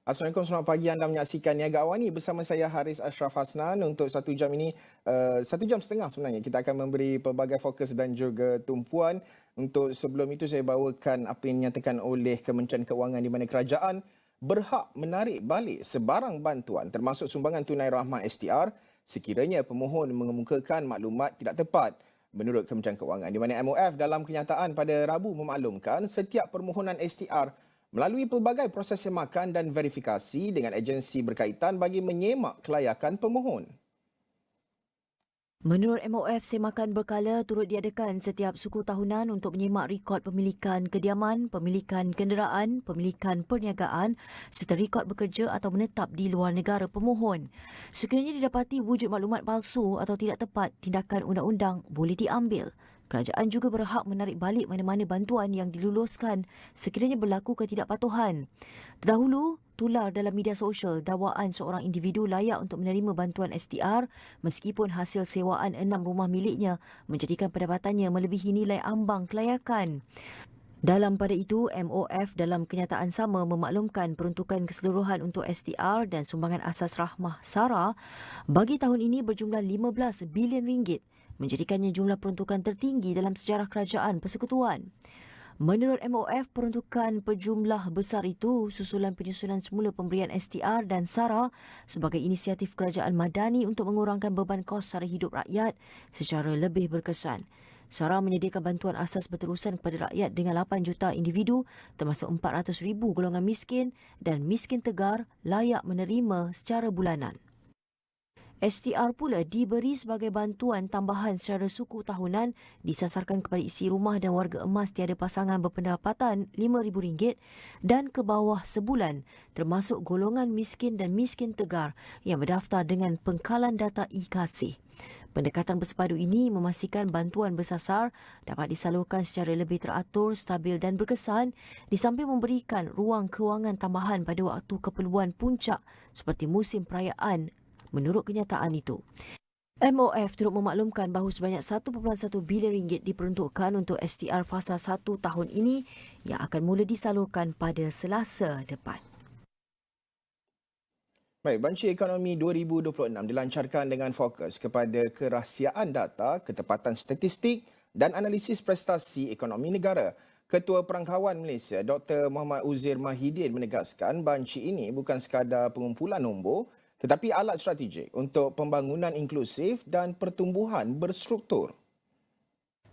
Assalamualaikum, selamat pagi. Anda menyaksikan Niaga Awani bersama saya Harits Asyraf untuk 1 jam ini. 1 jam setengah sebenarnya kita akan memberi pelbagai fokus dan juga tumpuan. Untuk sebelum itu saya bawakan apa yang dinyatakan oleh Kementerian Keuangan di mana kerajaan berhak menarik balik sebarang bantuan termasuk sumbangan tunai rahmah STR sekiranya pemohon mengemukakan maklumat tidak tepat. Menurut Kementerian Keuangan, di mana MOF dalam kenyataan pada Rabu memaklumkan setiap permohonan STR melalui pelbagai proses semakan dan verifikasi dengan agensi berkaitan bagi menyemak kelayakan pemohon. Menurut MOF, semakan berkala turut diadakan setiap suku tahunan untuk menyemak rekod pemilikan kediaman, pemilikan kenderaan, pemilikan perniagaan serta rekod bekerja atau menetap di luar negara pemohon. Sekiranya didapati wujud maklumat palsu atau tidak tepat, tindakan undang-undang boleh diambil. Kerajaan juga berhak menarik balik mana-mana bantuan yang diluluskan sekiranya berlaku ketidakpatuhan. Terdahulu, tular dalam media sosial dakwaan seorang individu layak untuk menerima bantuan STR meskipun hasil sewaan 6 rumah miliknya menjadikan pendapatannya melebihi nilai ambang kelayakan. Dalam pada itu, MOF dalam kenyataan sama memaklumkan peruntukan keseluruhan untuk STR dan sumbangan asas rahmah SARA bagi tahun ini berjumlah 15 bilion ringgit, menjadikannya jumlah peruntukan tertinggi dalam sejarah kerajaan persekutuan. Menurut MOF, peruntukan berjumlah besar itu susulan penyusunan semula pemberian STR dan SARA sebagai inisiatif kerajaan madani untuk mengurangkan beban kos sara hidup rakyat secara lebih berkesan. SARA menyediakan bantuan asas berterusan kepada rakyat dengan 8 juta individu termasuk 400,000 golongan miskin dan miskin tegar layak menerima secara bulanan. STR pula diberi sebagai bantuan tambahan secara suku tahunan disasarkan kepada isi rumah dan warga emas tiada pasangan berpendapatan RM5,000 dan ke bawah sebulan termasuk golongan miskin dan miskin tegar yang berdaftar dengan pengkalan data e-kasih. Pendekatan bersepadu ini memastikan bantuan bersasar dapat disalurkan secara lebih teratur, stabil dan berkesan di samping memberikan ruang kewangan tambahan pada waktu keperluan puncak seperti musim perayaan. Menurut kenyataan itu, MOF turut memaklumkan bahawa sebanyak 1.1 bilion ringgit diperuntukkan untuk STR fasa 1 tahun ini yang akan mula disalurkan pada Selasa depan. Baik, Banci Ekonomi 2026 dilancarkan dengan fokus kepada kerahsiaan data, ketepatan statistik dan analisis prestasi ekonomi negara. Ketua Perangkawan Malaysia, Dr. Muhammad Uzir Mahidin menegaskan banci ini bukan sekadar pengumpulan nombor tetapi alat strategik untuk pembangunan inklusif dan pertumbuhan berstruktur.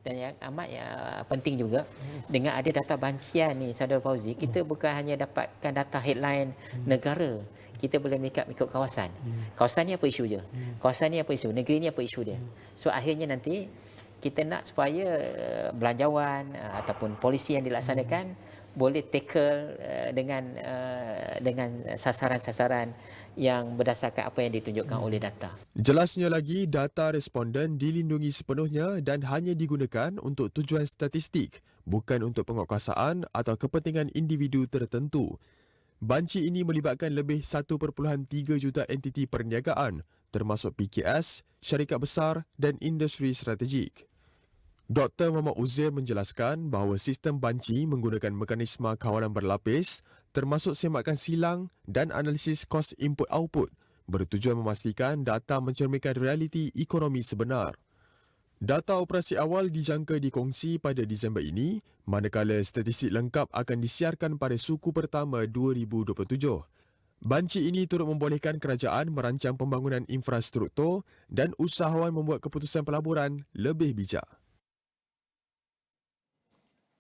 Dan yang amat penting juga dengan ada data bancian ni Saudara Fauzi, kita bukan hanya dapatkan data headline negara, kita boleh mengikut kawasan. Kawasan ni apa isu je? Kawasan ni apa isu? Negeri ni apa isu dia? So akhirnya nanti kita nak supaya belanjawan ataupun polisi yang dilaksanakan boleh tackle dengan sasaran-sasaran yang berdasarkan apa yang ditunjukkan oleh data. Jelasnya lagi, data responden dilindungi sepenuhnya dan hanya digunakan untuk tujuan statistik, bukan untuk penguatkuasaan atau kepentingan individu tertentu. Banci ini melibatkan lebih 1.3 juta entiti perniagaan, termasuk PKS, syarikat besar dan industri strategik. Dr. Muhammad Uzir menjelaskan bahawa sistem banci menggunakan mekanisme kawalan berlapis termasuk semakan silang dan analisis kos input-output bertujuan memastikan data mencerminkan realiti ekonomi sebenar. Data operasi awal dijangka dikongsi pada Disember ini, manakala statistik lengkap akan disiarkan pada suku pertama 2027. Banci ini turut membolehkan kerajaan merancang pembangunan infrastruktur dan usahawan membuat keputusan pelaburan lebih bijak.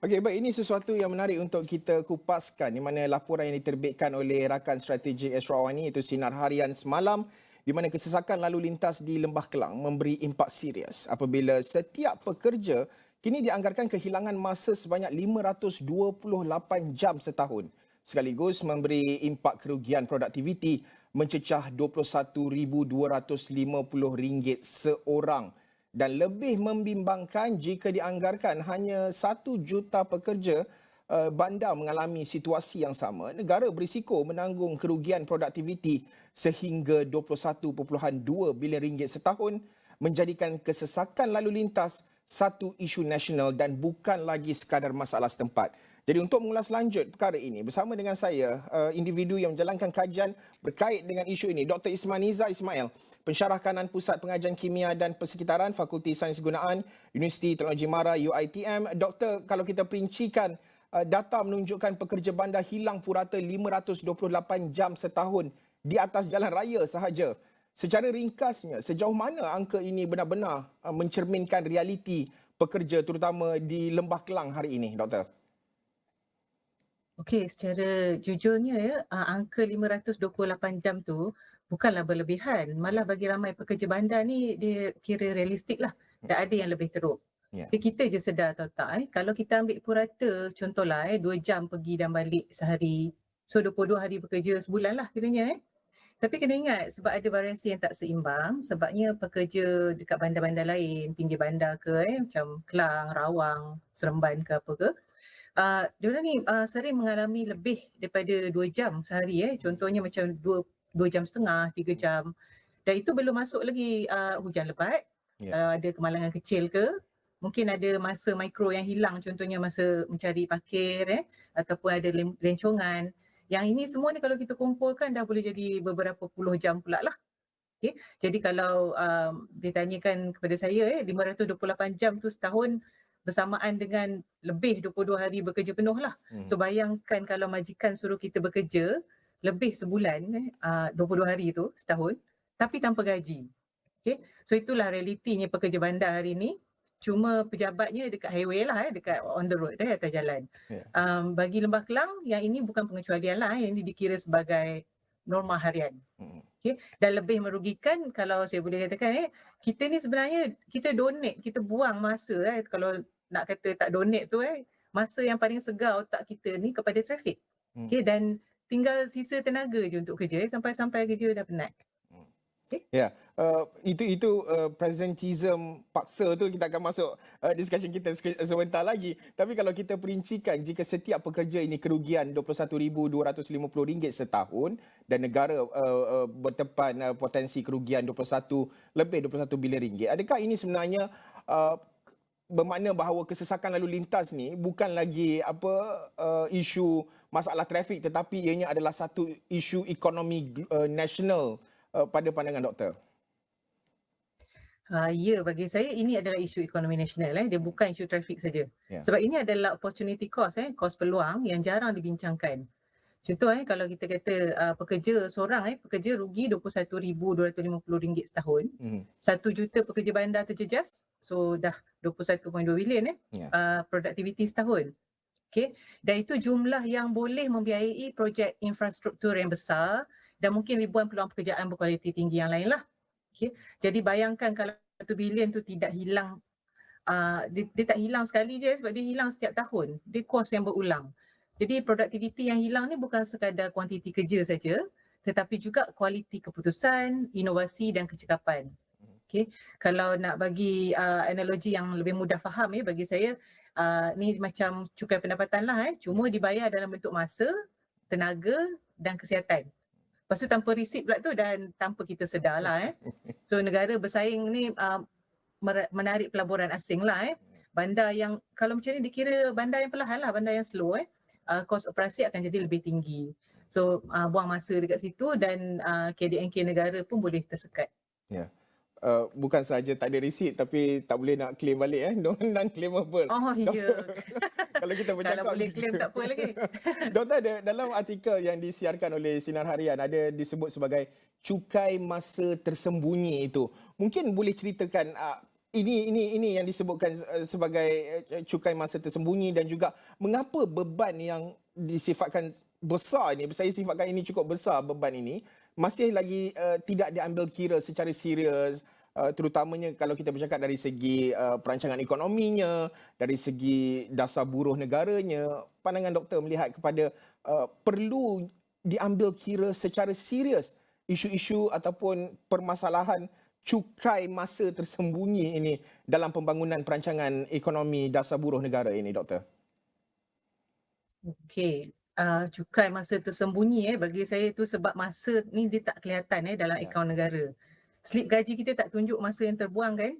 Okey, baik, ini sesuatu yang menarik untuk kita kupaskan di mana laporan yang diterbitkan oleh rakan strategik Astro iaitu Sinar Harian semalam di mana kesesakan lalu lintas di Lembah Kelang memberi impak serius apabila setiap pekerja kini dianggarkan kehilangan masa sebanyak 528 jam setahun sekaligus memberi impak kerugian produktiviti mencecah RM21,250 seorang. Dan lebih membimbangkan jika dianggarkan hanya 1 juta pekerja bandar mengalami situasi yang sama, negara berisiko menanggung kerugian produktiviti sehingga RM21.2 bilion setahun, menjadikan kesesakan lalu lintas satu isu nasional dan bukan lagi sekadar masalah setempat. Jadi untuk mengulas lanjut perkara ini, bersama dengan saya, individu yang menjalankan kajian berkait dengan isu ini, Dr. Ismaniza Ismail, Pensyarah Kanan Pusat Pengajian Kimia dan Persekitaran, Fakulti Sains Gunaan, Universiti Teknologi Mara, UiTM. Doktor, kalau kita perincikan, data menunjukkan pekerja bandar hilang purata 528 jam setahun di atas jalan raya sahaja. Secara ringkasnya, sejauh mana angka ini benar-benar mencerminkan realiti pekerja terutama di Lembah Kelang hari ini, Doktor? Okey, secara jujurnya ya, angka 528 jam tu bukanlah berlebihan. Malah bagi ramai pekerja bandar ni dia kira realistik lah. Tak ada yang lebih teruk. Ya. Kita je sedar atau tak, kalau kita ambil purata contohlah 2 jam pergi dan balik sehari. So 22 hari bekerja sebulan lah kiranya. Tapi kena ingat sebab ada variasi yang tak seimbang, sebabnya pekerja dekat bandar-bandar lain, pinggir bandar ke macam Kelang, Rawang, Seremban ke apa ke, diorang ni sering mengalami lebih daripada 2 jam sehari contohnya macam 2 jam setengah, 3 jam. Dan itu belum masuk lagi hujan lebat, kalau ada kemalangan kecil ke, mungkin ada masa mikro yang hilang, contohnya masa mencari parkir ataupun ada lencongan. Yang ini semua ni kalau kita kumpulkan dah boleh jadi beberapa puluh jam pula lah. Okay. Jadi kalau ditanyakan kepada saya 528 jam tu setahun bersamaan dengan lebih 22 hari bekerja penuh lah. So bayangkan kalau majikan suruh kita bekerja lebih sebulan 22 hari tu setahun tapi tanpa gaji. Okay. So itulah realitinya pekerja bandar hari ni. Cuma pejabatnya dekat highway lah dekat on the road atas jalan. Bagi Lembah Kelang yang ini bukan pengecualian lah, yang ini dikira sebagai norma harian. Okay. Dan lebih merugikan kalau saya boleh katakan kita ni sebenarnya kita donate, kita buang masa kalau nak kata tak donate tu masa yang paling segar otak kita ni kepada trafik. Okay. Dan tinggal sisa tenaga je untuk kerja sampai kerja dah penat. Ya, itu presentism paksa tu kita akan masuk discussion kita sebentar lagi. Tapi kalau kita perincikan, jika setiap pekerja ini kerugian RM21,250 setahun dan negara bertepan potensi kerugian lebih 21 bilion ringgit, adakah ini sebenarnya bermakna bahawa kesesakan lalu lintas ni bukan lagi isu masalah trafik, tetapi ianya adalah satu isu ekonomi nasional pada pandangan doktor? Ya, bagi saya ini adalah isu ekonomi nasional. Dia bukan isu trafik saja. Sebab ini adalah opportunity cost, kos peluang yang jarang dibincangkan. Contoh kalau kita kata pekerja seorang pekerja rugi RM21,250 setahun. 1 juta pekerja bandar terjejas, so dah 21.2 bilion produktiviti setahun. Okay. Dan itu jumlah yang boleh membiayai projek infrastruktur yang besar dan mungkin ribuan peluang pekerjaan berkualiti tinggi yang lain lah. Okay. Jadi bayangkan kalau 1 bilion tu tidak hilang, dia tak hilang sekali je sebab dia hilang setiap tahun. Dia kos yang berulang. Jadi produktiviti yang hilang ni bukan sekadar kuantiti kerja saja, tetapi juga kualiti keputusan, inovasi dan kecekapan. Okay. Kalau nak bagi analogi yang lebih mudah faham bagi saya, ni macam cukai pendapatan lah cuma dibayar dalam bentuk masa, tenaga dan kesihatan. Lepas tu tanpa resit pula tu dan tanpa kita sedar lah So negara bersaing ni menarik pelaburan asing lah Bandar yang kalau macam ni dikira bandar yang perlahan lah, bandar yang slow kos operasi akan jadi lebih tinggi. So buang masa dekat situ dan KDNK negara pun boleh tersekat. Ya. Bukan sahaja tak ada resit tapi tak boleh nak claim balik non-claimable. Oh ya. Kalau kita bercakap kalau boleh claim tak apa lagi. Doktor, dalam artikel yang disiarkan oleh Sinar Harian ada disebut sebagai cukai masa tersembunyi itu. Mungkin boleh ceritakan ini yang disebutkan sebagai cukai masa tersembunyi dan juga mengapa beban yang disifatkan besar ini, saya sifatkan ini cukup besar beban ini, masih lagi tidak diambil kira secara serius, terutamanya kalau kita bercakap dari segi perancangan ekonominya, dari segi dasar buruh negaranya. Pandangan doktor melihat kepada perlu diambil kira secara serius isu-isu ataupun permasalahan cukai masa tersembunyi ini dalam pembangunan perancangan ekonomi dasar buruh negara ini, doktor. Okey. Cukai masa tersembunyi bagi saya tu sebab masa ni dia tak kelihatan dalam akaun negara. Slip gaji kita tak tunjuk masa yang terbuang kan.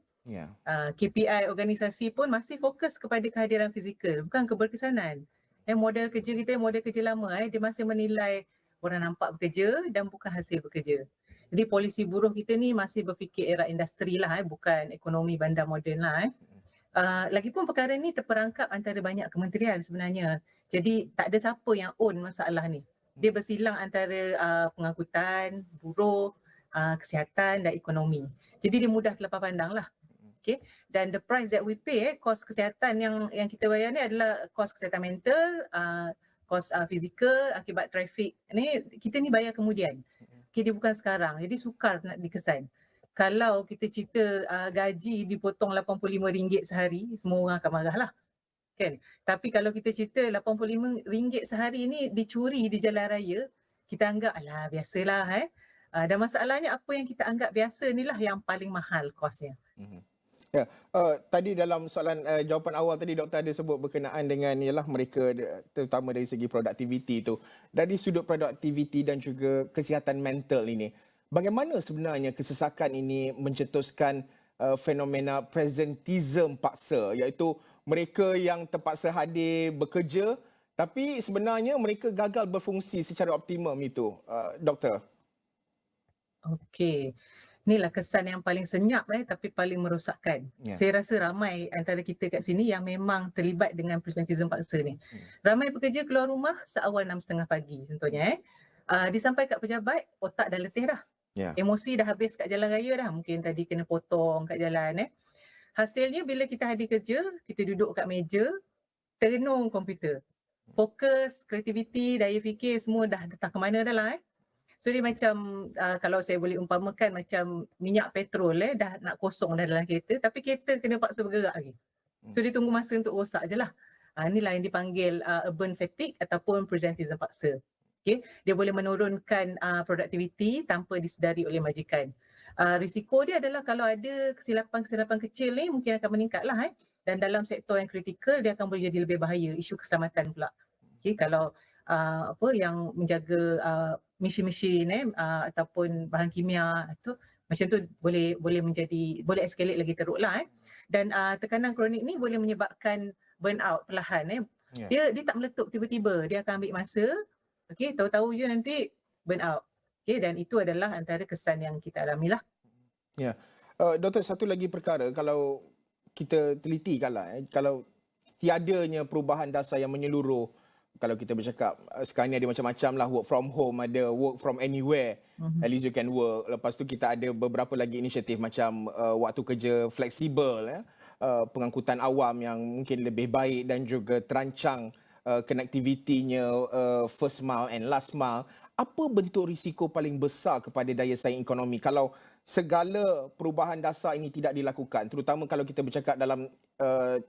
KPI organisasi pun masih fokus kepada kehadiran fizikal bukan keberkesanan. Model kerja kita model kerja lama, dia masih menilai orang nampak bekerja dan bukan hasil bekerja. Jadi polisi buruh kita ni masih berfikir era industri lah, bukan ekonomi bandar moden lah. Lagipun perkara ni terperangkap antara banyak kementerian sebenarnya. Jadi tak ada siapa yang own masalah ni. Dia bersilang antara pengangkutan, buruh, kesihatan dan ekonomi. Jadi dia mudah terlepas pandang lah. Okay. Dan the price that we pay, kos kesihatan yang kita bayar ni adalah kos kesihatan mental, kos fizikal akibat trafik ni, kita ni bayar kemudian. Okay, dia bukan sekarang. Jadi sukar nak dikesan. Kalau kita cerita gaji dipotong RM85 sehari, semua orang akan marah lah. Kan? Tapi kalau kita cerita RM85 sehari ni dicuri di jalan raya, kita anggap alah biasalah. Dan masalahnya apa yang kita anggap biasa ni lah yang paling mahal kosnya. Ya, tadi dalam soalan jawapan awal tadi doktor ada sebut berkenaan dengan ialah mereka terutama dari segi produktiviti itu. Dari sudut produktiviti dan juga kesihatan mental ini, bagaimana sebenarnya kesesakan ini mencetuskan fenomena presentism paksa, iaitu mereka yang terpaksa hadir bekerja tapi sebenarnya mereka gagal berfungsi secara optimum itu, doktor? Okey. Inilah kesan yang paling senyap tapi paling merosakkan. Ya. Saya rasa ramai antara kita kat sini yang memang terlibat dengan presentism paksa ni. Ramai pekerja keluar rumah seawal 6.30 pagi contohnya. Disampai kat pejabat, otak dah letih dah. Ya. Emosi dah habis kat jalan raya dah. Mungkin tadi kena potong kat jalan. Hasilnya bila kita hadir kerja, kita duduk kat meja, terenung komputer. Fokus, kreativiti, daya fikir semua dah datang ke mana dah lah. So dia macam kalau saya boleh umpamakan macam minyak petrol dah nak kosong dah dalam kereta tapi kereta kena paksa bergerak lagi. So dia tunggu masa untuk rosak je lah. Inilah yang dipanggil urban fatigue ataupun presentism paksa. Okay? Dia boleh menurunkan produktiviti tanpa disedari oleh majikan. Risiko dia adalah kalau ada kesilapan-kesilapan kecil ni mungkin akan meningkat lah. Dan dalam sektor yang kritikal dia akan boleh jadi lebih bahaya, isu keselamatan pula. Okay? Kalau yang menjaga mesin-mesin ataupun bahan kimia tu macam tu boleh escalate lagi teruk lah. Dan tekanan kronik ni boleh menyebabkan burnout perlahan. Dia tak meletup tiba-tiba, dia akan ambil masa. Okey, tahu-tahu je nanti burnout. Okey, dan itu adalah antara kesan yang kita alami lah. Ya. Doktor, satu lagi perkara, kalau kita teliti kalau tiadanya perubahan dasar yang menyeluruh, kalau kita bercakap sekarang ni ada macam-macam lah, work from home, ada work from anywhere, at least you can work. Lepas tu kita ada beberapa lagi inisiatif macam waktu kerja fleksibel, pengangkutan awam yang mungkin lebih baik dan juga terancang connectivity-nya first mile and last mile. Apa bentuk risiko paling besar kepada daya saing ekonomi kalau segala perubahan dasar ini tidak dilakukan, terutama kalau kita bercakap dalam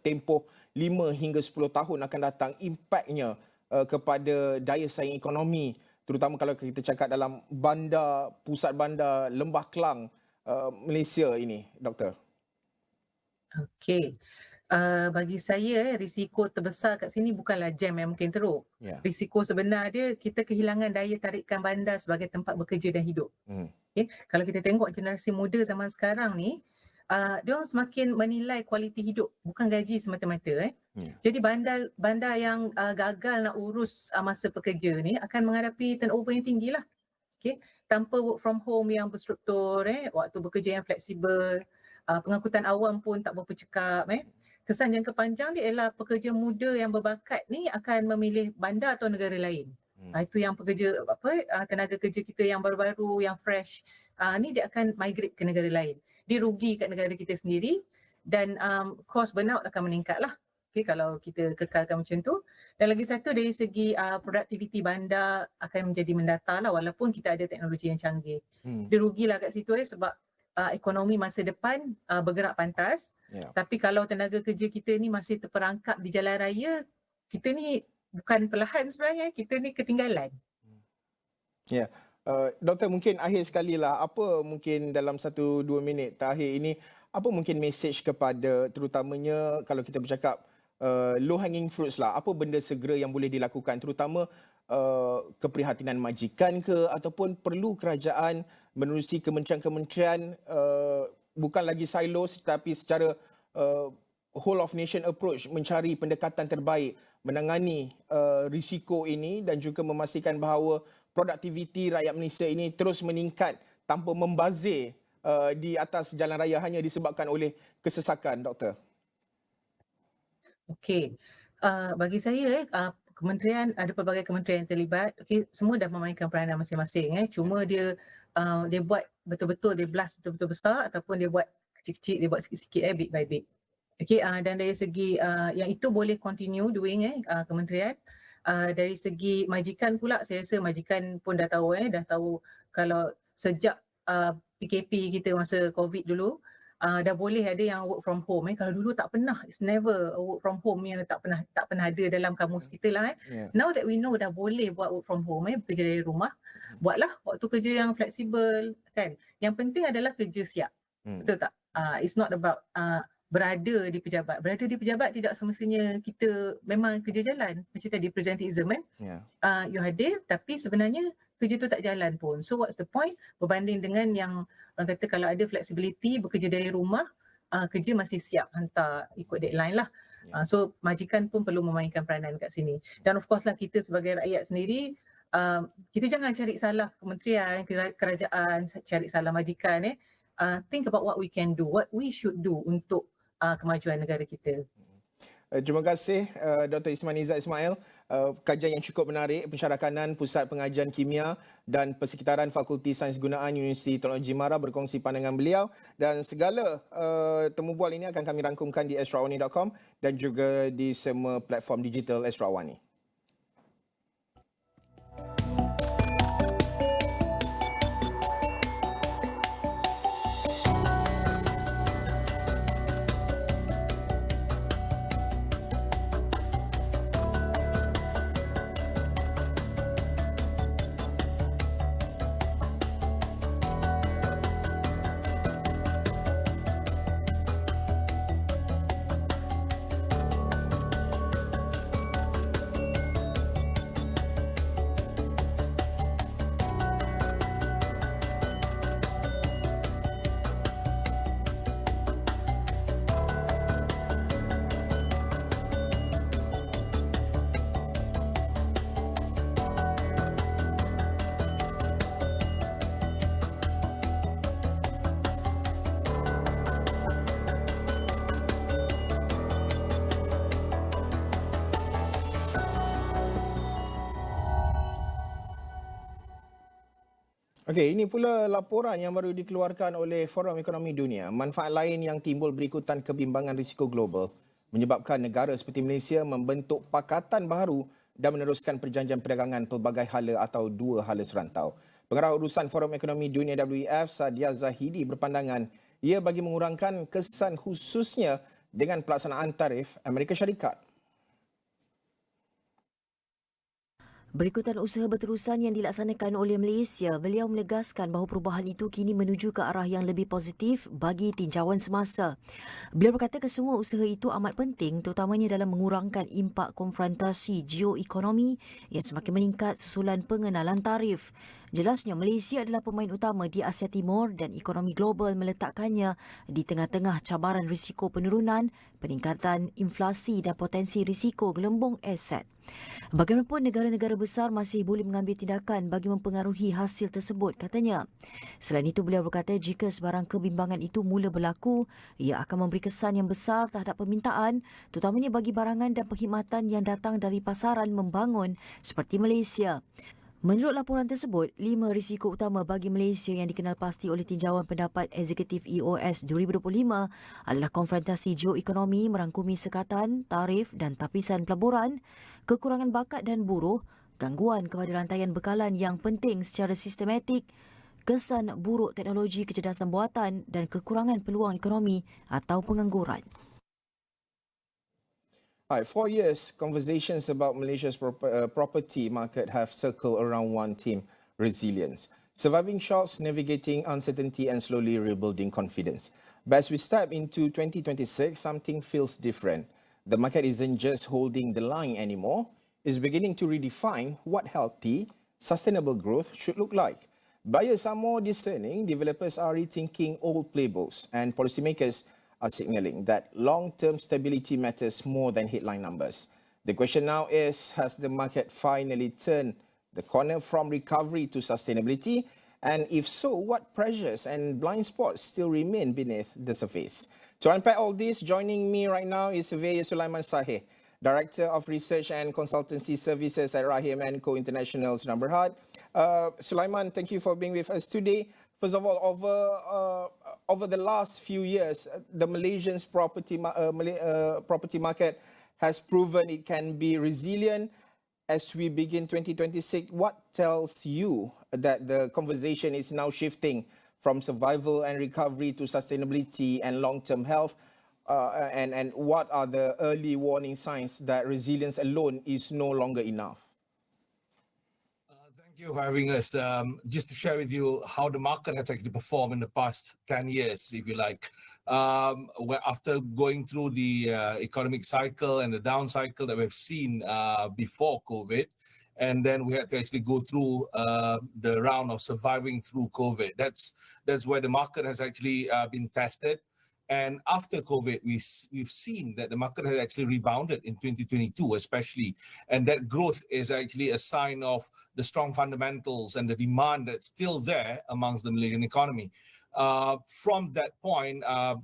tempoh 5 hingga 10 tahun akan datang, impaknya kepada daya saing ekonomi, terutama kalau kita cakap dalam bandar, pusat bandar Lembah Kelang, Malaysia ini, doktor? Okey. Bagi saya risiko terbesar kat sini bukanlah jam yang mungkin teruk. Ya. Risiko sebenar dia kita kehilangan daya tarikan bandar sebagai tempat bekerja dan hidup. Okay? Kalau kita tengok generasi muda zaman sekarang ni, dia orang semakin menilai kualiti hidup, bukan gaji semata-mata. Jadi bandar yang gagal nak urus masa pekerja ni akan menghadapi turnover yang tinggi lah. Okay? Tanpa work from home yang berstruktur, waktu bekerja yang fleksibel, pengangkutan awam pun tak berapa cekap. Kesan jangka panjang dia ialah pekerja muda yang berbakat ni akan memilih bandar atau negara lain. Itu yang pekerja tenaga kerja kita yang baru-baru, yang fresh, ni dia akan migrate ke negara lain. Dia rugi kat negara kita sendiri dan cost burnout akan meningkat lah. Okay, kalau kita kekalkan macam tu. Dan lagi satu dari segi produktiviti bandar akan menjadi mendatar lah walaupun kita ada teknologi yang canggih. Dia rugilah kat situ sebab ekonomi masa depan bergerak pantas. Tapi kalau tenaga kerja kita ni masih terperangkap di jalan raya, kita ni bukan perlahan sebenarnya, kita ni ketinggalan. Ya. Doktor, mungkin akhir sekali lah, apa mungkin dalam 1-2 minit terakhir ini, apa mungkin mesej kepada terutamanya kalau kita bercakap low hanging fruits lah, apa benda segera yang boleh dilakukan, terutama keprihatinan majikan ke ataupun perlu kerajaan menerusi kementerian-kementerian bukan lagi silos tapi secara whole of nation approach mencari pendekatan terbaik menangani risiko ini dan juga memastikan bahawa produktiviti rakyat Malaysia ini terus meningkat tanpa membazir di atas jalan raya hanya disebabkan oleh kesesakan, Doktor? Okey. Bagi saya kementerian, ada pelbagai kementerian yang terlibat. Okey, semua dah memainkan peranan masing-masing. Cuma dia buat betul-betul, dia blast betul-betul besar ataupun dia buat kecil-kecil, dia buat sikit-sikit bit by bit. Okey, dan dari segi yang itu boleh continue doing kementerian. Dari segi majikan pula, saya rasa majikan pun dah tahu kalau sejak PKP kita masa COVID dulu, dah boleh ada yang work from home. Kalau dulu tak pernah, it's never work from home yang tak pernah ada dalam kamus kita lah. Yeah. Now that we know dah boleh buat work from home, bekerja dari rumah, buatlah waktu kerja yang fleksibel kan. Yang penting adalah kerja siap. Betul tak? It's not about berada di pejabat. Berada di pejabat tidak semestinya kita memang kerja jalan. Macam tadi presentism kan. Yeah. You hadir tapi sebenarnya kerja tu tak jalan pun. So what's the point? Berbanding dengan yang orang kata kalau ada flexibility bekerja dari rumah, kerja masih siap hantar ikut deadline lah. So majikan pun perlu memainkan peranan kat sini. Dan of course lah kita sebagai rakyat sendiri, kita jangan cari salah kementerian, kerajaan, cari salah majikan. Think about what we can do, what we should do untuk kemajuan negara kita. Terima kasih Dr. Ismail Ismail. Kajian yang cukup menarik, pensyarakanan Pusat Pengajian Kimia dan Persekitaran Fakulti Sains Gunaan Universiti Teknologi Mara berkongsi pandangan beliau dan segala temu bual ini akan kami rangkumkan di astroawani.com dan juga di semua platform digital Astro Awani. Okey, ini pula laporan yang baru dikeluarkan oleh Forum Ekonomi Dunia. Manfaat lain yang timbul berikutan kebimbangan risiko global menyebabkan negara seperti Malaysia membentuk pakatan baru dan meneruskan perjanjian perdagangan pelbagai hala atau dua hala serantau. Pengarah urusan Forum Ekonomi Dunia WEF, Sadia Zahidi berpandangan ia bagi mengurangkan kesan khususnya dengan pelaksanaan tarif Amerika Syarikat. Berikutan usaha berterusan yang dilaksanakan oleh Malaysia, beliau menegaskan bahawa perubahan itu kini menuju ke arah yang lebih positif bagi tinjauan semasa. Beliau berkata kesemua usaha itu amat penting terutamanya dalam mengurangkan impak konfrontasi geoekonomi yang semakin meningkat susulan pengenalan tarif. Jelasnya Malaysia adalah pemain utama di Asia Timur dan ekonomi global meletakkannya di tengah-tengah cabaran risiko penurunan, peningkatan inflasi dan potensi risiko gelembung aset. Bagaimanapun negara-negara besar masih boleh mengambil tindakan bagi mempengaruhi hasil tersebut, katanya. Selain itu, beliau berkata jika sebarang kebimbangan itu mula berlaku, ia akan memberi kesan yang besar terhadap permintaan, terutamanya bagi barangan dan perkhidmatan yang datang dari pasaran membangun seperti Malaysia. Menurut laporan tersebut, 5 risiko utama bagi Malaysia yang dikenal pasti oleh tinjauan pendapat eksekutif EOS 2025 adalah konfrontasi geoekonomi merangkumi sekatan, tarif dan tapisan pelaburan, kekurangan bakat dan buruh, gangguan kepada rantaian bekalan yang penting secara sistematik, kesan buruk teknologi kecerdasan buatan dan kekurangan peluang ekonomi atau pengangguran. Right, 4 years, conversations about Malaysia's property market have circled around one theme: resilience. Surviving shocks, navigating uncertainty and slowly rebuilding confidence. But as we step into 2026, something feels different. The market isn't just holding the line anymore. It's beginning to redefine what healthy, sustainable growth should look like. Buyers are more discerning, developers are rethinking old playbooks, and policymakers are signaling that long-term stability matters more than headline numbers. The question now is, has the market finally turned the corner from recovery to sustainability? And if so, what pressures and blind spots still remain beneath the surface? To unpack all this, joining me right now is surveyor Sulaiman Sahih, Director of Research and Consultancy Services at Rahim & Co International, Sudan Berhad. Sulaiman, thank you for being with us today. First of all, over the last few years, the Malaysian's property market has proven it can be resilient. As we begin 2026, what tells you that the conversation is now shifting from survival and recovery to sustainability and long-term health? And what are the early warning signs that resilience alone is no longer enough? Thank you for having us. Just to share with you how the market has actually performed in the past 10 years, if you like. Where after going through the economic cycle and the down cycle that we've seen before COVID, and then we had to actually go through the round of surviving through COVID. That's where the market has actually been tested. And after COVID, we've seen that the market has actually rebounded in 2022, especially. And that growth is actually a sign of the strong fundamentals and the demand that's still there amongst the Malaysian economy. From that point,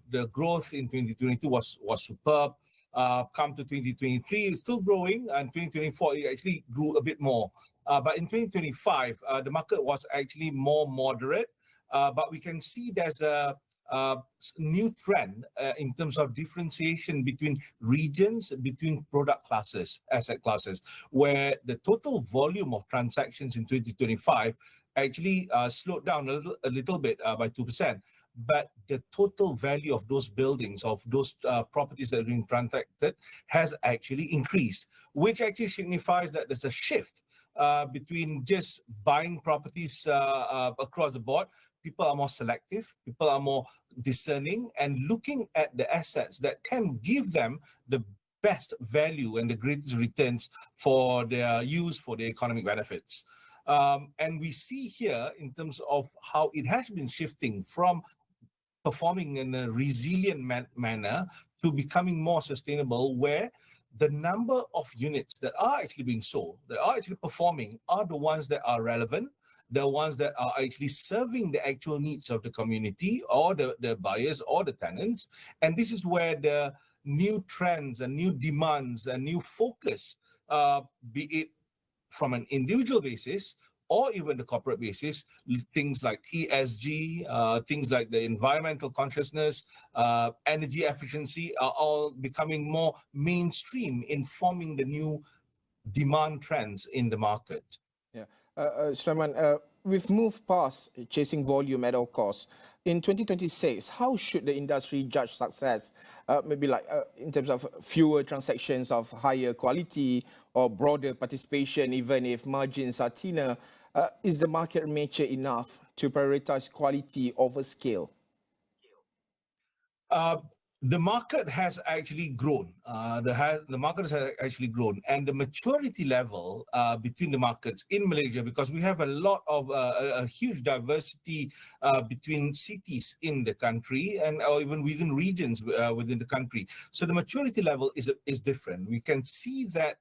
the growth in 2022 was superb. Come to 2023, it's still growing, and 2024 it actually grew a bit more. But in 2025, the market was actually more moderate. But we can see there's a new trend in terms of differentiation between regions, between product classes, asset classes, where the total volume of transactions in 2025 actually slowed down a little bit by 2%. But the total value of those buildings, of those properties that are being transacted, has actually increased, which actually signifies that there's a shift between just buying properties across the board. People are more selective, people are more discerning, and looking at the assets that can give them the best value and the greatest returns for their use, for their economic benefits. And we see here in terms of how it has been shifting from performing in a resilient manner to becoming more sustainable, where the number of units that are actually being sold, that are actually performing, are the ones that are relevant, the ones that are actually serving the actual needs of the community or the buyers or the tenants. And this is where the new trends and new demands and new focus, be it from an individual basis or even the corporate basis, things like ESG, things like the environmental consciousness, energy efficiency, are all becoming more mainstream in forming the new demand trends in the market. Yeah, Sulaiman, we've moved past chasing volume at all costs. In 2026, how should the industry judge success? Maybe like in terms of fewer transactions of higher quality or broader participation, even if margins are thinner. Is the market mature enough to prioritize quality over scale? The market has actually grown. The market has actually grown, and the maturity level between the markets in Malaysia, because we have a lot of a huge diversity between cities in the country and or even within regions within the country. So the maturity level is different. We can see that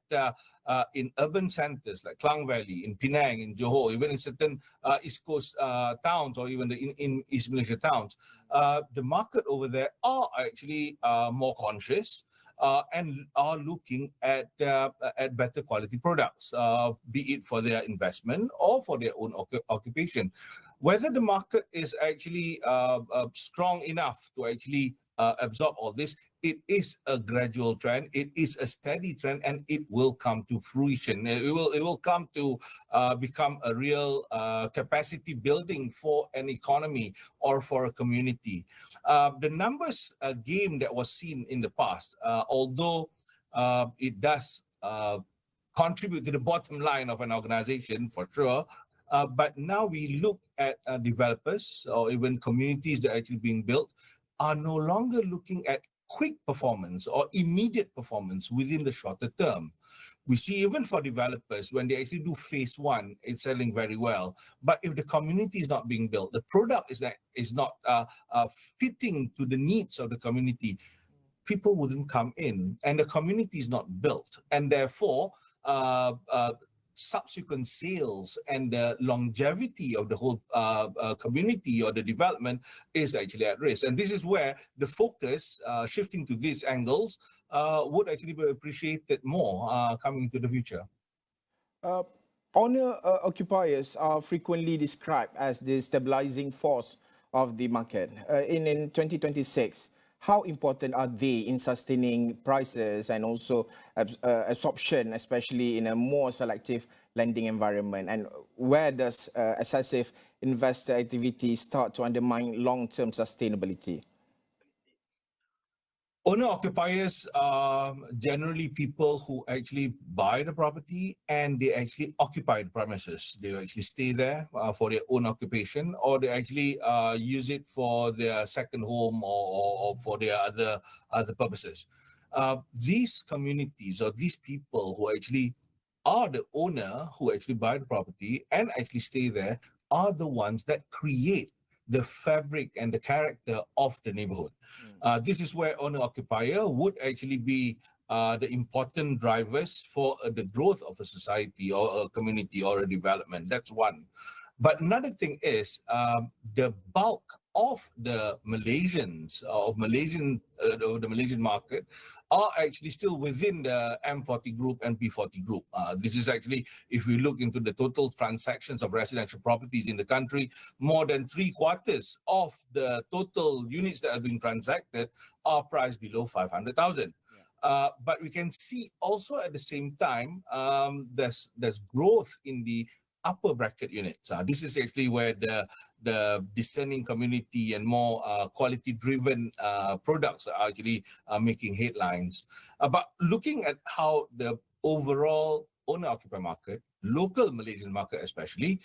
in urban centers like Klang Valley, in Penang, in Johor, even in certain East Coast towns or even in East Malaysia towns, the market over there are actually more conscious and are looking at better quality products, be it for their investment or for their own occupation. Whether the market is actually strong enough to actually absorb all this, it is a gradual trend, it is a steady trend, and it will come to fruition. It will come to become a real capacity building for an economy or for a community. The numbers game that was seen in the past, although it does contribute to the bottom line of an organization for sure, but now we look at developers or even communities that are actually being built are no longer looking at quick performance or immediate performance within the shorter term. We see even for developers, when they actually do phase one, it's selling very well. But if the community is not being built, the product is not fitting to the needs of the community, people wouldn't come in, and the community is not built, and therefore subsequent sales and the longevity of the whole community or the development is actually at risk. And this is where the focus, shifting to these angles, would actually be appreciated more coming into the future. Owner occupiers are frequently described as the stabilizing force of the market. In 2026, how important are they in sustaining prices and also absorption, especially in a more selective lending environment? And where does excessive investor activity start to undermine long-term sustainability? Owner-occupiers are generally people who actually buy the property and they actually occupy the premises. They actually stay there for their own occupation, or they actually use it for their second home or for their other purposes. These communities or these people who actually are the owner, who actually buy the property and actually stay there, are the ones that create the fabric and the character of the neighborhood. This is where owner-occupier would actually be the important drivers for the growth of a society or a community or a development. That's one. But another thing is the bulk of the Malaysians, of the Malaysian market, are actually still within the M40 group and P40 group. This is actually, if we look into the total transactions of residential properties in the country, more than 3/4 of the total units that are being transacted are priced below 500,000. But we can see also at the same time, there's growth in the upper bracket units. This is actually where the discerning community and more quality-driven products are actually making headlines. But looking at how the overall owner-occupier market, local Malaysian market especially,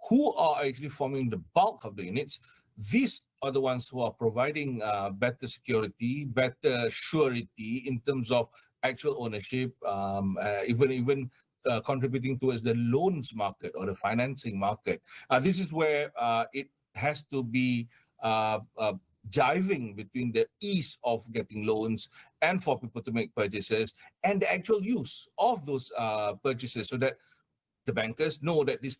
who are actually forming the bulk of the units, these are the ones who are providing better security, better surety in terms of actual ownership, even contributing towards the loans market or the financing market. This is where it has to be jiving between the ease of getting loans and for people to make purchases and the actual use of those purchases, so that the bankers know that these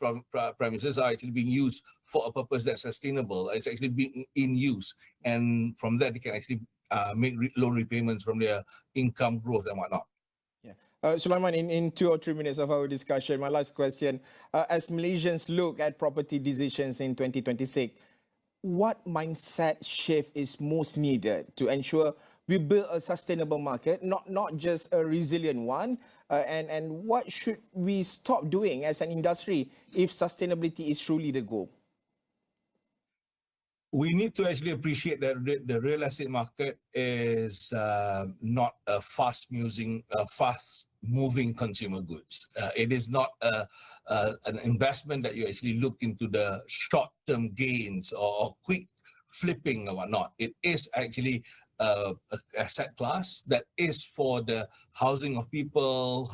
premises are actually being used for a purpose that's sustainable. It's actually being in use. And from that, they can actually make loan repayments from their income growth and whatnot. Sulaiman, in 2 or 3 minutes of our discussion, my last question, as Malaysians look at property decisions in 2026, what mindset shift is most needed to ensure we build a sustainable market, not just a resilient one? And what should we stop doing as an industry if sustainability is truly the goal? We need to actually appreciate that the real estate market is not a fast-moving consumer goods. It is not an investment that you actually look into the short-term gains or quick flipping or whatnot. It is actually an asset class that is for the housing of people,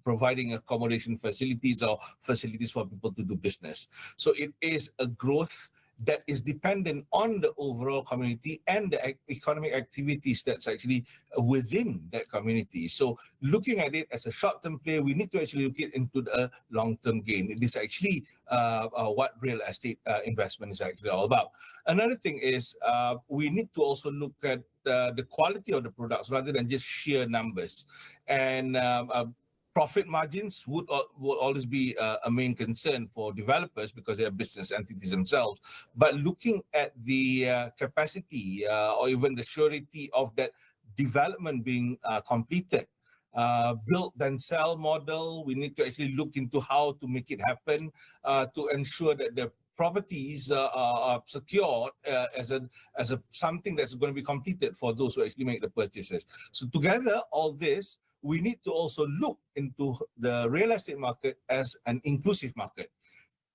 providing accommodation facilities or facilities for people to do business. So it is a growth that is dependent on the overall community and the economic activities that's actually within that community. So looking at it as a short-term play, we need to actually look it into the long-term gain. It is actually what real estate investment is actually all about. Another thing is we need to also look at the quality of the products rather than just sheer numbers. And profit margins would always be a main concern for developers because they are business entities themselves. But looking at the capacity or even the surety of that development being completed, build then sell model, we need to actually look into how to make it happen to ensure that the properties are secured as a something that's going to be completed for those who actually make the purchases. So together, all this, we need to also look into the real estate market as an inclusive market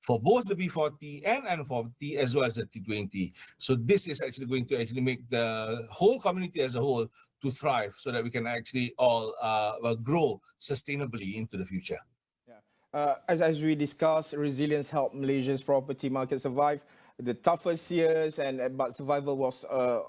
for both the B40 and N40 as well as the T20. So this is actually going to actually make the whole community as a whole to thrive so that we can actually all grow sustainably into the future. As we discussed, resilience helped Malaysia's property market survive the toughest years, but survival was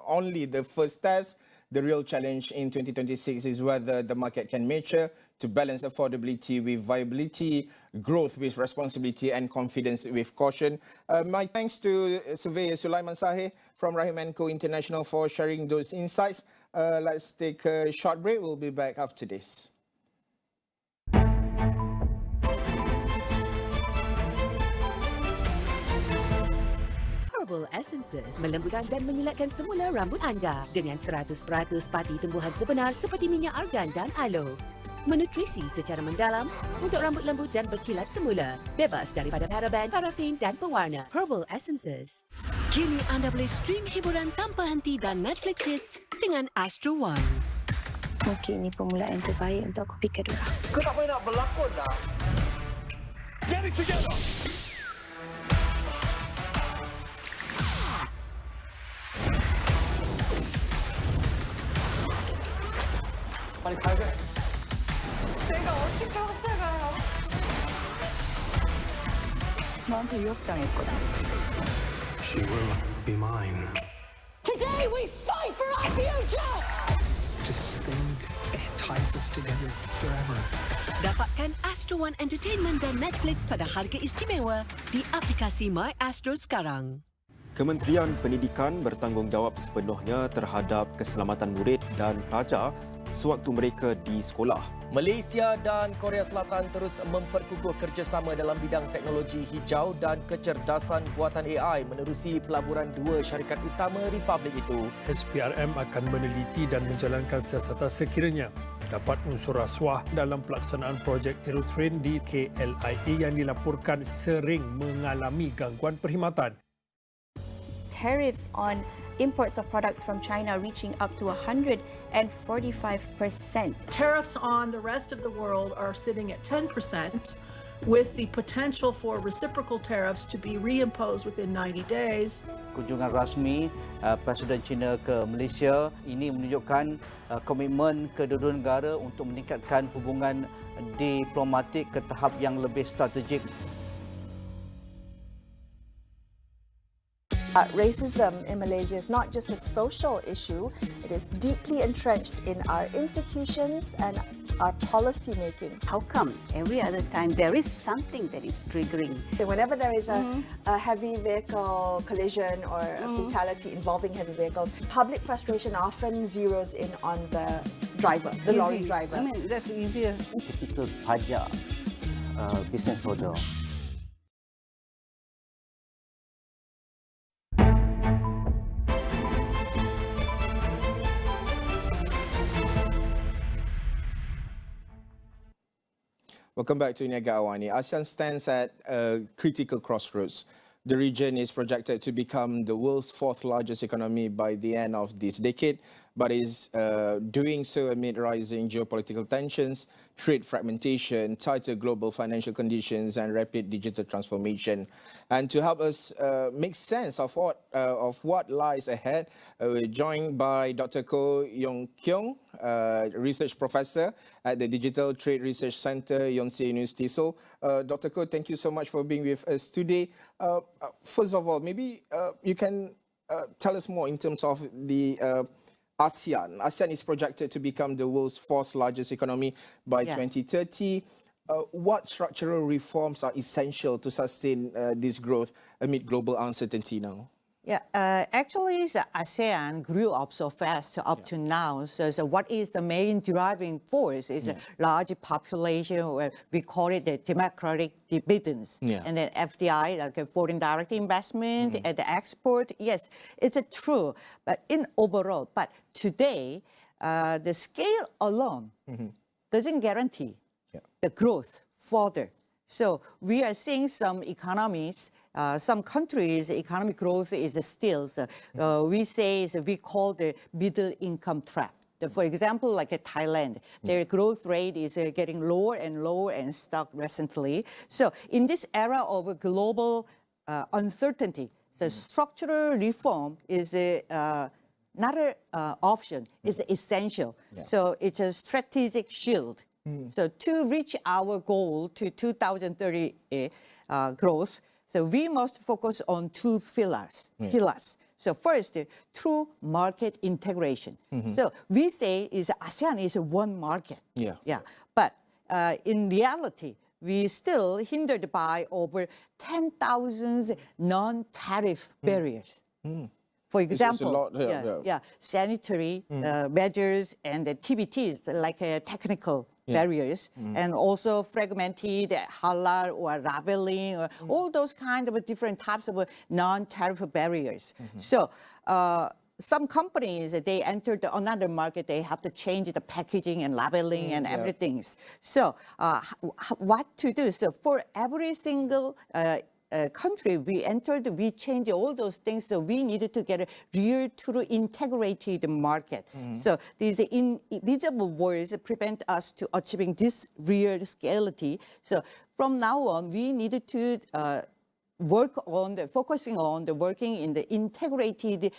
only the first test. The real challenge in 2026 is whether the market can mature to balance affordability with viability, growth with responsibility, and confidence with caution. My thanks to Surveyor Sulaiman Sahir from Rahim & Co International for sharing those insights. Let's take a short break. We'll be back after this. Herbal Essences melembutkan dan menyelatkan semula rambut anda dengan 100% pati tumbuhan sebenar seperti minyak argan dan aloe. Menutrisi secara mendalam untuk rambut lembut dan berkilat semula, bebas daripada paraben, parafin dan pewarna. Herbal Essences. Kini anda boleh stream hiburan tanpa henti dan Netflix hits dengan Astro One. Mungkin ini permulaan terbaik untuk aku fikir dulu. Kau tak payah nak berlakon dah. Get it together. 빨리 가야 돼. 내가 어떻게 쫓아가요? 너한테 유혹당했거든. She will be mine. Today we fight for our future! This thing, it ties us together forever. Dapatkan Astro One Entertainment dan Netflix pada harga istimewa di aplikasi My Astro sekarang. Kementerian Pendidikan bertanggungjawab sepenuhnya terhadap keselamatan murid dan pelajar sewaktu mereka di sekolah. Malaysia dan Korea Selatan terus memperkukuh kerjasama dalam bidang teknologi hijau dan kecerdasan buatan AI menerusi pelaburan dua syarikat utama Republik itu. SPRM akan meneliti dan menjalankan siasatan sekiranya dapat unsur rasuah dalam pelaksanaan projek Aerotrain di KLIA yang dilaporkan sering mengalami gangguan perkhidmatan. Tariffs on imports of products from China reaching up to 145%. Tariffs on the rest of the world are sitting at 10%, with the potential for reciprocal tariffs to be reimposed within 90 days. Kunjungan rasmi Presiden China ke Malaysia ini menunjukkan komitmen kedua-dua negara untuk meningkatkan hubungan diplomatik ke tahap yang lebih strategik. Racism in Malaysia is not just a social issue, it is deeply entrenched in our institutions and our policy making. How come every other time there is something that is triggering? Whenever there is a heavy vehicle collision or a fatality involving heavy vehicles, public frustration often zeroes in on the driver, the lorry driver. I mean, that's the easiest. Typical pajak business model. Welcome back to Niaga Awani. ASEAN stands at a critical crossroads. The region is projected to become the world's fourth largest economy by the end of this decade, but is doing so amid rising geopolitical tensions, trade fragmentation, tighter global financial conditions, and rapid digital transformation. And to help us make sense of what lies ahead, we're joined by Dr. Koh Yong Kyong, research professor at the Digital Trade Research Center, Yonsei University. So, Dr. Koh, thank you so much for being with us today. First of all, maybe you can tell us more in terms of the ASEAN. ASEAN is projected to become the world's fourth largest economy by 2030. What structural reforms are essential to sustain this growth amid global uncertainty now? Yeah, actually, the ASEAN grew up so fast up to now. So what is the main driving force is a large population, or we call it the democratic dividends. And then FDI, like foreign direct investment, and the export. Yes, it's true, but in overall. But today, the scale alone doesn't guarantee the growth further. So we are seeing some economies, some countries' economic growth is still, we call the middle income trap. For example, like Thailand, their growth rate is getting lower and lower and stuck recently. So in this era of global uncertainty, the structural reform is another option is essential. So it's a strategic shield. So to reach our goal to 2030 growth, so we must focus on two pillars. So first, through market integration. So we say ASEAN is one market. But in reality, we still hindered by over 10,000 non-tariff barriers. For example, sanitary measures and the TBTs, like technical barriers, and also fragmented halal or labeling, or all those kind of different types of non-tariff barriers. So some companies, they entered another market, they have to change the packaging and labeling and everything. So what to do? So for every single country we entered, we changed all those things. So we needed to get a real, true, integrated market. So these invisible walls prevent us to achieving this real scalability. So from now on, we needed to focusing on the working in the integrated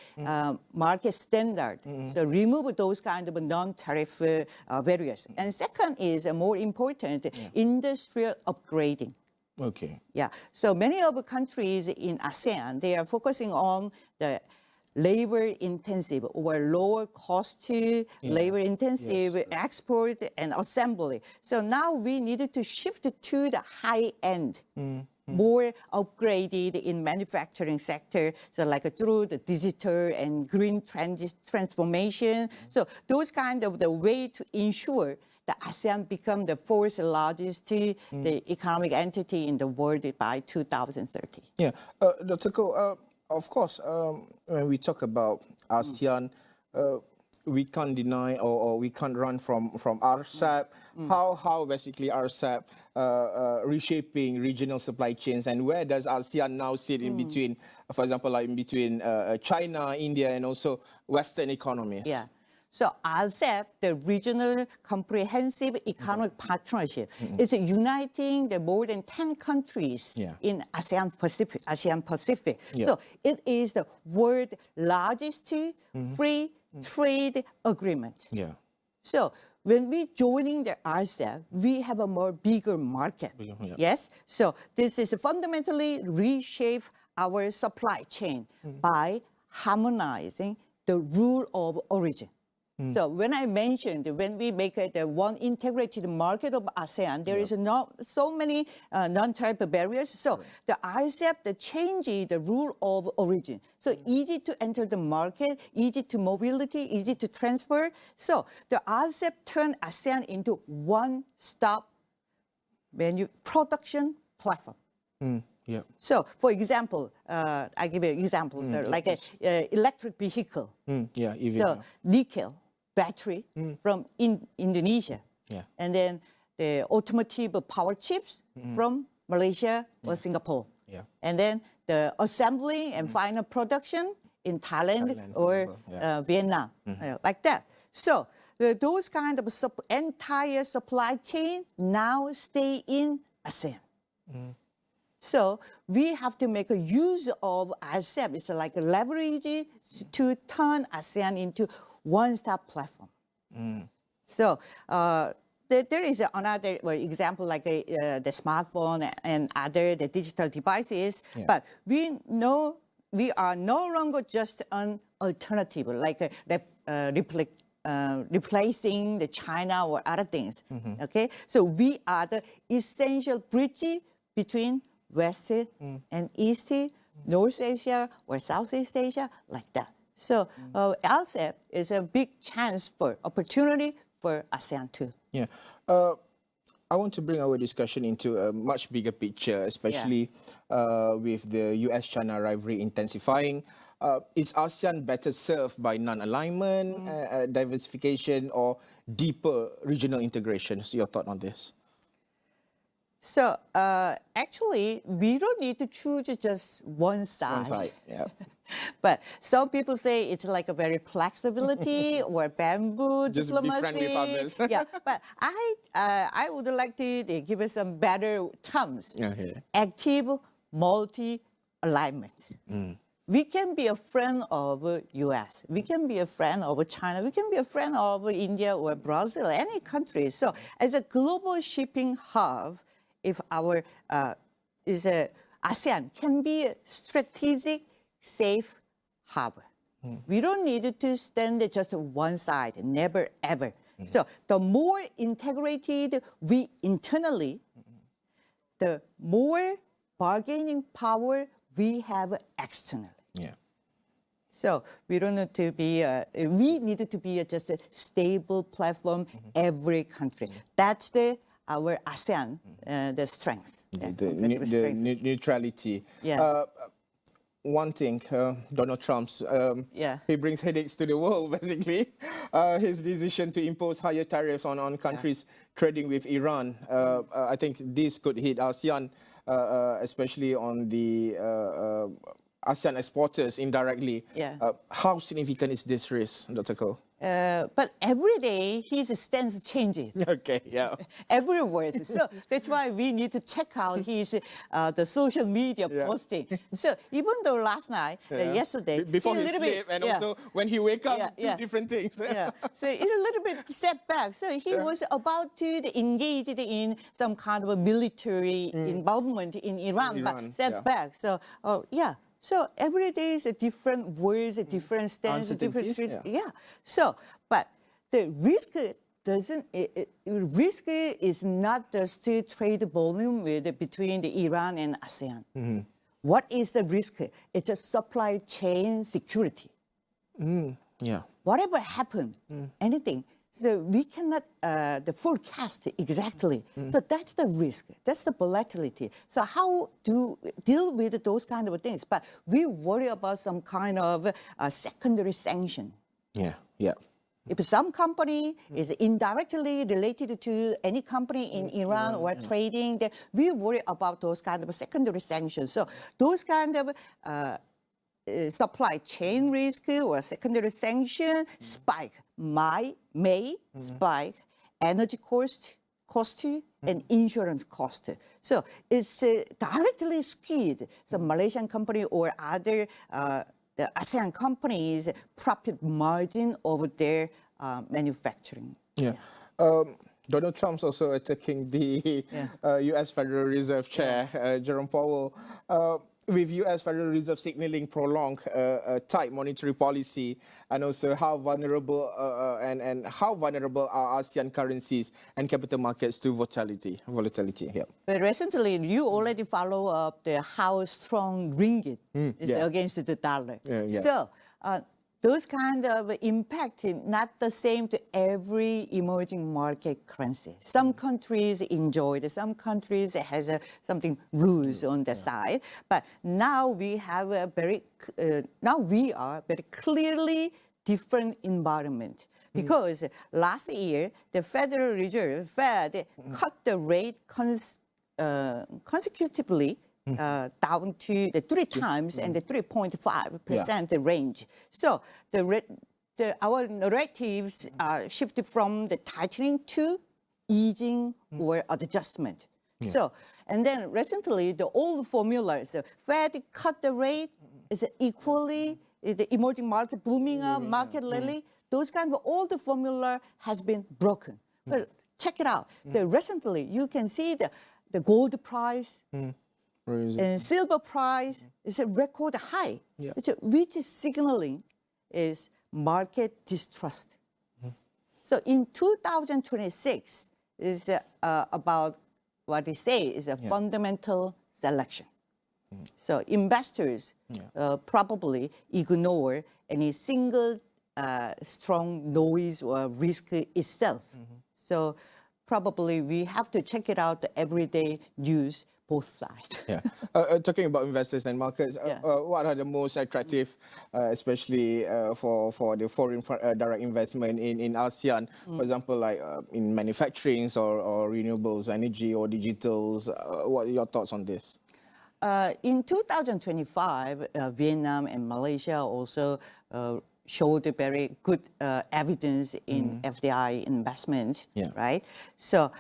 market standard. So remove those kind of non-tariff barriers. And second is more important, industrial upgrading. So many of the countries in ASEAN, they are focusing on the labor-intensive or lower-cost labor-intensive export and assembly. So now we needed to shift to the high-end, more upgraded in manufacturing sector, so like through the digital and green transformation. So those kind of the way to ensure the ASEAN become the fourth largest the economic entity in the world by 2030. Dr. Koh, of course, when we talk about ASEAN, we can't deny or we can't run from RCEP. How basically RCEP reshaping regional supply chains, and where does ASEAN now sit in between, for example, like in between China, India, and also Western economies? So RCEP, the Regional Comprehensive Economic Partnership, is uniting the more than 10 countries in ASEAN Pacific. So it is the world's largest free trade agreement. So when we joining the RCEP, we have a more bigger market. So this is fundamentally reshape our supply chain by harmonizing the rule of origin. So when I mentioned, when we make it the one integrated market of ASEAN, there is not so many non-tariff barriers. So the RCEP, the change the rule of origin. So easy to enter the market, easy to mobility, easy to transfer. So the RCEP turned ASEAN into one-stop production platform. So, for example, I give you examples, like an electric vehicle. So nickel battery from Indonesia, and then the automotive power chips from Malaysia or Singapore, and then the assembly and final production in Thailand or Vietnam, like that. So those kind of entire supply chain now stay in ASEAN. So we have to make a use of RCEP. It's like a leverage to turn ASEAN into one-stop platform. So there is another example like the smartphone and other the digital devices. But we know we are no longer just an alternative, like replacing the China or other things. So we are the essential bridge between West and East, North Asia or Southeast Asia, like that. So RCEP is a big chance for opportunity for ASEAN too. I want to bring our discussion into a much bigger picture, especially with the US-China rivalry intensifying. Is ASEAN better served by non-alignment, diversification, or deeper regional integration? So your thought on this? So actually, we don't need to choose just one side. But some people say it's like a very flexibility or bamboo just diplomacy. Just be friendly with others. But I would like to give us some better terms. Active multi-alignment. we can be a friend of US, we can be a friend of China, we can be a friend of India or Brazil, any country. So as a global shipping hub, if our ASEAN can be a strategic, safe hub. We don't need to stand just one side, never ever. So the more integrated we internally, the more bargaining power we have externally. Yeah. So we don't need to be. We need to be just a stable platform every country. That's our ASEAN, the strength. The neutrality. Yeah. One thing, Donald Trump's, he brings headaches to the world, basically. His decision to impose higher tariffs on countries trading with Iran. I think this could hit ASEAN, especially on the ASEAN exporters indirectly. Yeah. How significant is this risk, Dr. Koh? But every day his stance changes. Okay, yeah. Everywhere. So that's why we need to check out his the social media posting. So even though last night, yesterday, before he sleep and also when he wake up, two different things. So it's a little bit step back. So he was about to engage in some kind of a military involvement in Iran, but step back. So So every day is a different words, a different stance, a different risk. So, but the risk doesn't. Risk is not just to trade volume between the Iran and ASEAN. What is the risk? It's a supply chain security. Whatever happened, anything. So we cannot forecast exactly. So that's the risk. That's the volatility. So how to deal with those kind of things? But we worry about some kind of secondary sanction. If some company is indirectly related to any company in Iran or trading, then we worry about those kind of secondary sanctions. So those kind of supply chain risk or secondary sanction spike may spike energy cost and insurance cost. So it's directly skewed the Malaysian company or other the ASEAN companies' profit margin over their manufacturing. Donald Trump's also attacking the U.S. Federal Reserve Chair, Jerome Powell, with U.S. Federal Reserve signaling prolonged tight monetary policy, and also how vulnerable and how vulnerable are ASEAN currencies and capital markets to volatility. But recently, you already follow up how strong ringgit is against the dollar. So those kind of impact not the same to every emerging market currency. Some countries enjoy it, some countries has something rules on the side. But now we have a now we are very clearly different environment. Because last year, the Federal Reserve, Fed, cut the rate consecutively down to the 3 times and the 3.5% range. So our narratives shifted from the tightening to easing or adjustment. So, and then recently the old formulas, Fed cut the rate is equally the emerging market booming up, market rally. Those kind of old formula has been broken. But check it out. Recently you can see the gold price. And silver price is a record high, which is signaling is market distrust. So in 2026 is about what they say is a fundamental selection. So investors probably ignore any single strong noise or risk itself. So probably we have to check it out the everyday news. Both sides. Talking about investors and markets, what are the most attractive, especially for the foreign direct investment in ASEAN? For example, like in manufacturing or renewables, energy or digitals. What are your thoughts on this? In 2025, Vietnam and Malaysia also showed very good evidence in FDI investment, right? So.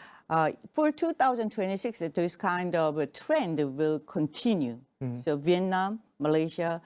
For 2026, this kind of trend will continue. So Vietnam, Malaysia,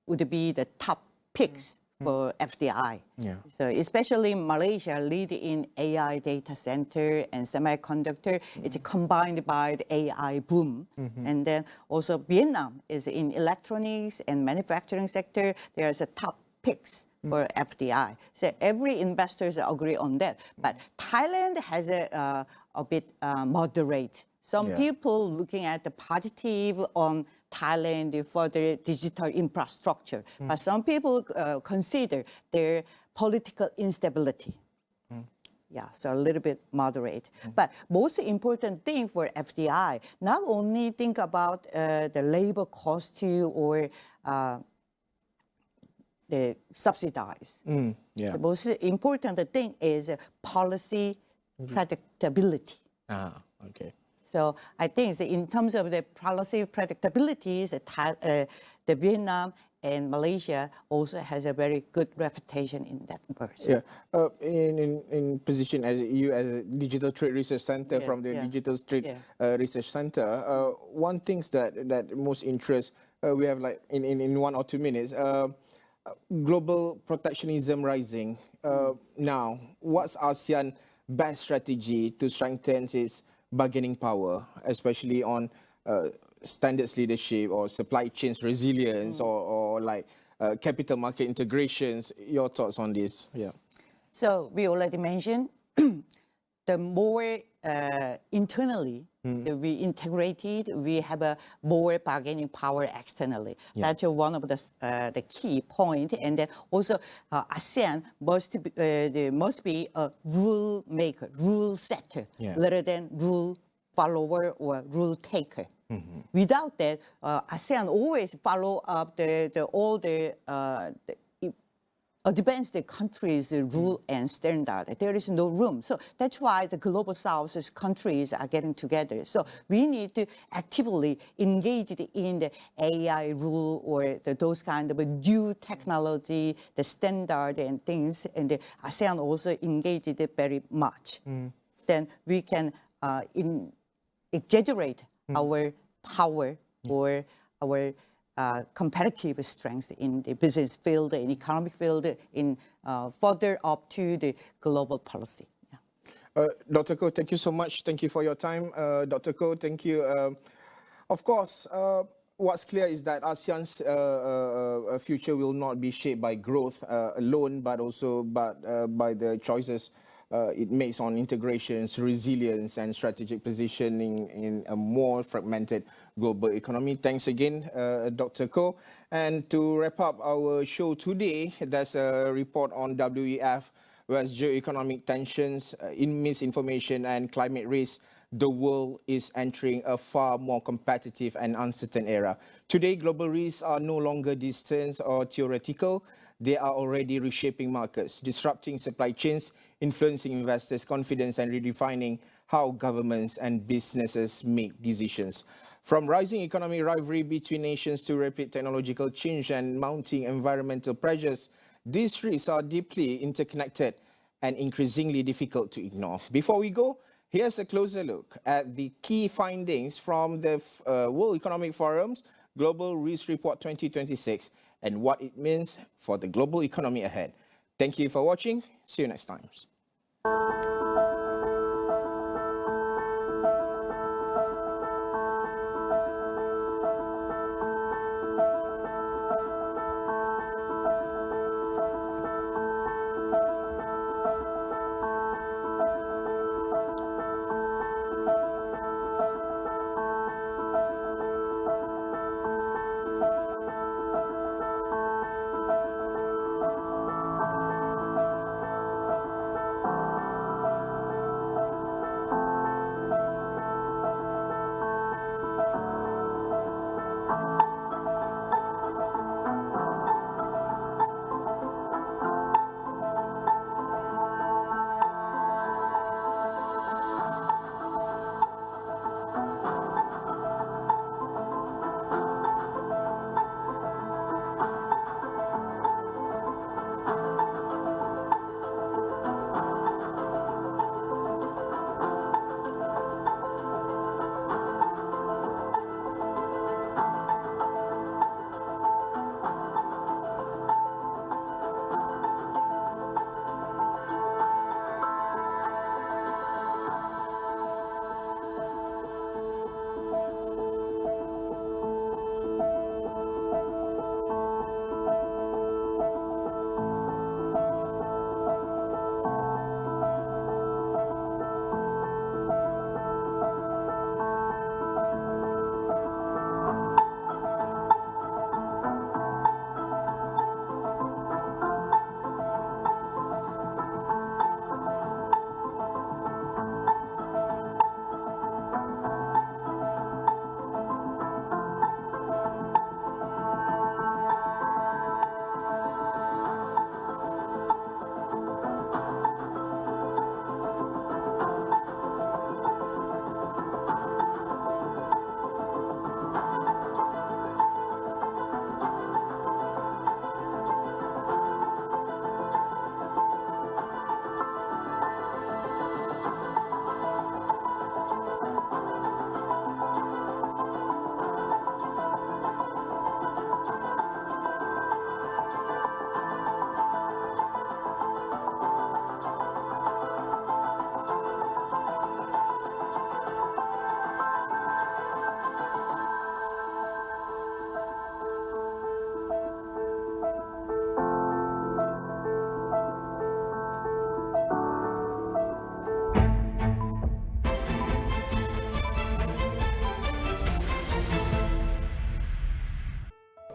would be the top picks for FDI. Yeah. So especially Malaysia lead in AI data center and semiconductor. It's combined by the AI boom. And then also Vietnam is in electronics and manufacturing sector. There's a top picks for FDI. So every investors agree on that. But Thailand has a bit moderate. Some people looking at the positive on Thailand for their digital infrastructure, but some people consider their political instability. Yeah, so a little bit moderate. But most important thing for FDI, not only think about the labor cost or the subsidize. The most important thing is policy predictability. Okay. So I think in terms of the policy predictability, the Vietnam and Malaysia also has a very good reputation in that verse. Yeah. In position as you as a digital trade research center from the digital trade research center, one things that most interest we have like in 1 or 2 minutes. Global protectionism rising. Now, what's ASEAN best strategy to strengthen its bargaining power, especially on standards leadership or supply chains resilience or like capital market integrations? Your thoughts on this? Yeah. So we already mentioned the more internally we integrated, we have a more bargaining power externally. That's one of the key point. And then also ASEAN must be a rule maker, rule setter, rather than rule follower or rule taker. Without that, ASEAN always follow up all the advanced countries' rule and standard. There is no room. So that's why the global South countries are getting together. So we need to actively engage in the AI rule or those kind of new technology, the standard and things. And the ASEAN also engaged it very much. Then we can exaggerate our power or our competitive strength in the business field, in economic field, in further up to the global policy. Dr. Koh, thank you so much. Thank you for your time. Dr. Koh, thank you. Of course, what's clear is that ASEAN's future will not be shaped by growth alone, but also by the choices it makes on integrations, resilience, and strategic positioning in a more fragmented global economy. Thanks again, Dr. Koh. And to wrap up our show today, there's a report on WEF, whereas geoeconomic tensions, misinformation, and climate risk, the world is entering a far more competitive and uncertain era. Today, global risks are no longer distant or theoretical. They are already reshaping markets, disrupting supply chains, influencing investors' confidence, and redefining how governments and businesses make decisions. From rising economic rivalry between nations to rapid technological change and mounting environmental pressures, these risks are deeply interconnected and increasingly difficult to ignore. Before we go, here's a closer look at the key findings from the World Economic Forum's Global Risk Report 2026 and what it means for the global economy ahead. Thank you for watching. See you next time.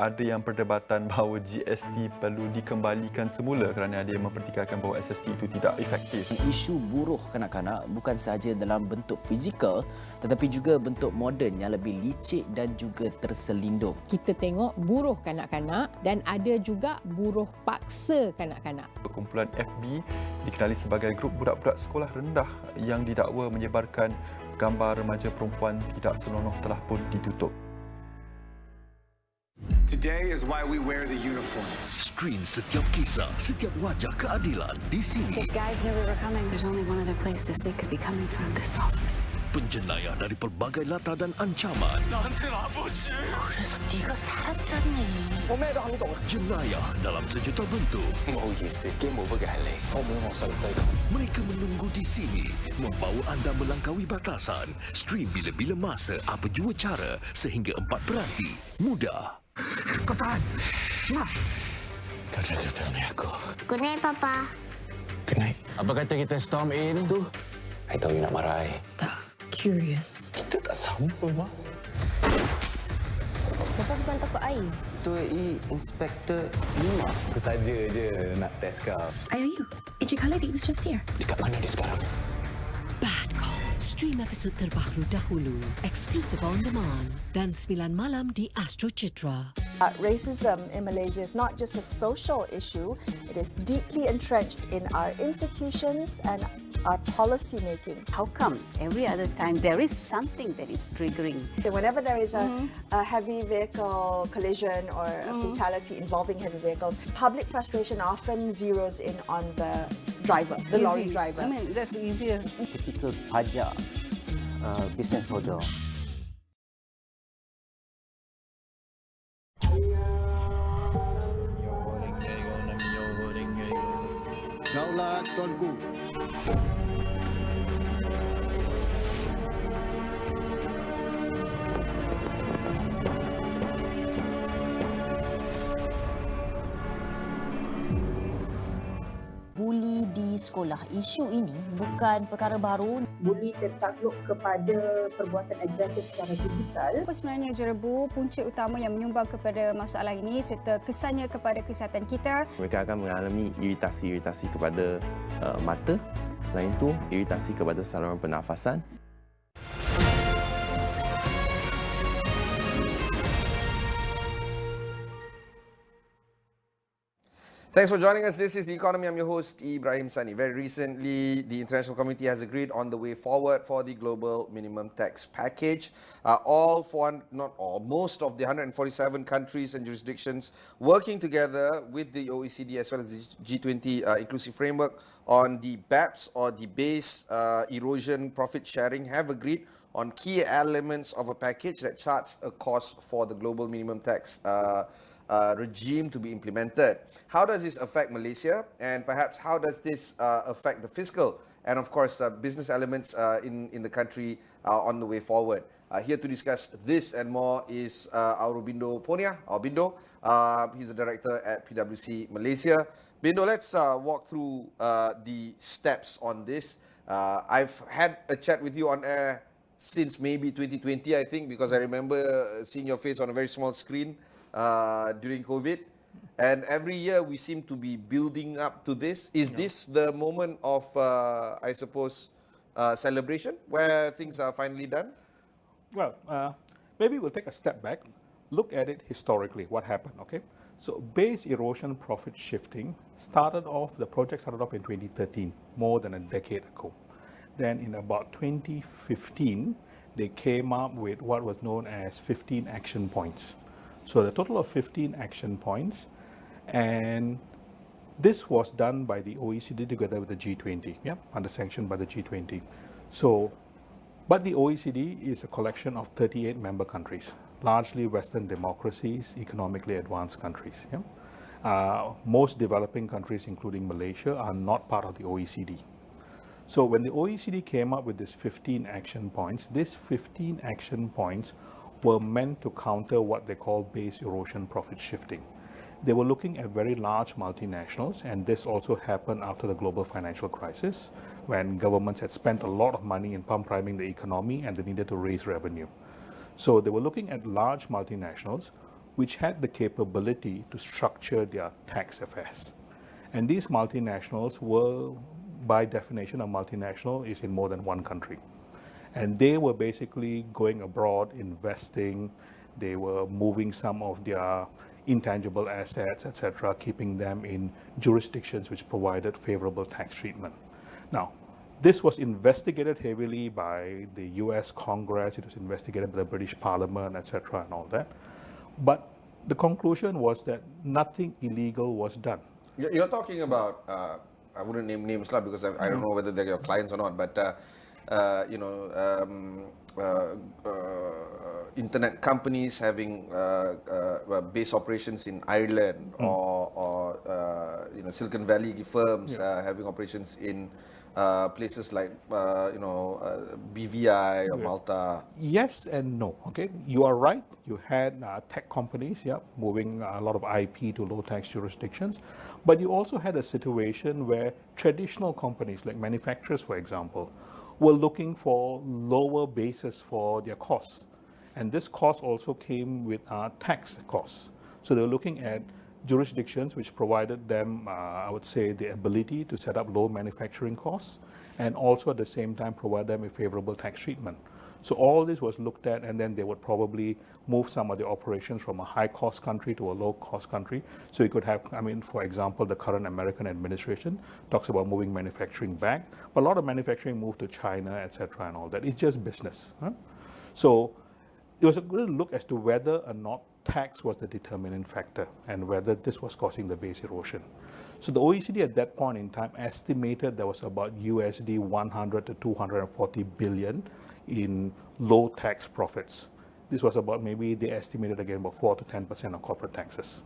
ada yang perdebatan bahawa GST perlu dikembalikan semula kerana ada yang mempertikaikan bahawa SST itu tidak efektif. Isu buruh kanak-kanak bukan sahaja dalam bentuk fizikal tetapi juga bentuk moden yang lebih licik dan juga terselindung. Kita tengok buruh kanak-kanak dan ada juga buruh paksa kanak-kanak. Kumpulan FB dikenali sebagai grup budak-budak sekolah rendah yang didakwa menyebarkan gambar remaja perempuan tidak senonoh telah pun ditutup. Today is why we wear the uniform. Stream setiap kisah, setiap wajah keadilan di sini. These guys knew we were coming. There's only one other place this they could be coming from, this office. Penjenayah dari pelbagai latar dan ancaman. Jenayah dalam sejuta bentuk. Mereka menunggu di sini, membawa anda melangkaui batasan. Stream bila-bila masa, apa jua cara, sehingga 4 peranti. Mudah. Kau tahan. Nah. Kau jaga film aku. Good night, Papa. Good night. Apa kata kita storm in? Tu. I tahu you nak marah. Tak. Curious. Kita tak sama, Ma. Papa bukan takut air. Tuai Inspektor Lima. Aku saja je nak test kau. Ayo, AJ Khalid was just here. Dekat mana dia sekarang? Bad Call. Stream episod terbaru dahulu. Eksklusif on demand. Dan 9 malam di Astro Citra. Racism in Malaysia is not just a social issue, it is deeply entrenched in our institutions and our policy making. How come every other time there is something that is triggering? Whenever there is a heavy vehicle collision or a fatality involving heavy vehicles, public frustration often zeroes in on the driver, the lorry driver. I mean, that's the easiest. Typical pajak business model. Daulat Tuanku. Buli di sekolah. Isu ini bukan perkara baru. Buli tertakluk kepada perbuatan agresif secara fizikal. Apa sebenarnya jerebu punca utama yang menyumbang kepada masalah ini serta kesannya kepada kesihatan kita? Mereka akan mengalami iritasi-iritasi kepada mata. Selain itu, iritasi kepada saluran pernafasan. Thanks for joining us. This is The Economy. I'm your host, Ibrahim Sani. Very recently, the international community has agreed on the way forward for the global minimum tax package. Most of the 147 countries and jurisdictions working together with the OECD as well as the G20 inclusive framework on the BEPS or the base erosion profit sharing have agreed on key elements of a package that charts a course for the global minimum tax regime to be implemented. How does this affect Malaysia, and perhaps how does this affect the fiscal and of course business elements in the country on the way forward? Here to discuss this and more is our Bindo Ponia, our Bindo. He's the director at PwC Malaysia. Bindo, let's walk through the steps on this. I've had a chat with you on air since maybe 2020, I think, because I remember seeing your face on a very small screen during COVID. And every year we seem to be building up to this. Is this the moment of, I suppose, celebration where things are finally done? Well, maybe we'll take a step back, look at it historically, what happened, okay? So base erosion profit shifting the project started off in 2013, more than a decade ago. Then in about 2015, they came up with what was known as 15 action points. So the total of 15 action points, and this was done by the OECD together with the G20, under sanction by the G20. So, but the OECD is a collection of 38 member countries, largely Western democracies, economically advanced countries. Most developing countries, including Malaysia, are not part of the OECD. So when the OECD came up with these 15 action points, these 15 action points were meant to counter what they call base erosion profit shifting. They were looking at very large multinationals, and this also happened after the global financial crisis, when governments had spent a lot of money in pump priming the economy and they needed to raise revenue. So they were looking at large multinationals which had the capability to structure their tax affairs. And these multinationals were, by definition, a multinational is in more than one country. And they were basically going abroad, investing, they were moving some of their intangible assets, etc., keeping them in jurisdictions which provided favorable tax treatment. Now, this was investigated heavily by the US Congress, it was investigated by the British Parliament, etc., and all that. But the conclusion was that nothing illegal was done. You're talking about, I wouldn't name names because I don't know whether they're your clients or not, but internet companies having base operations in Ireland, or Silicon Valley firms having operations in places like BVI or Malta. Yes and no. Okay, you are right. You had tech companies, moving a lot of IP to low tax jurisdictions, but you also had a situation where traditional companies like manufacturers, for example, were looking for lower bases for their costs, and this cost also came with tax costs. So they were looking at jurisdictions which provided them, I would say, the ability to set up low manufacturing costs, and also at the same time provide them a favorable tax treatment. So all this was looked at, and then they would probably move some of the operations from a high-cost country to a low-cost country. So you could have, for example, the current American administration talks about moving manufacturing back, but a lot of manufacturing moved to China, etc., and all that. It's just business. So it was a good look as to whether or not tax was the determining factor and whether this was causing the base erosion. So the OECD at that point in time estimated there was about USD 100 to 240 billion in low tax profits. This was about, maybe they estimated again about 4 to 10% of corporate taxes.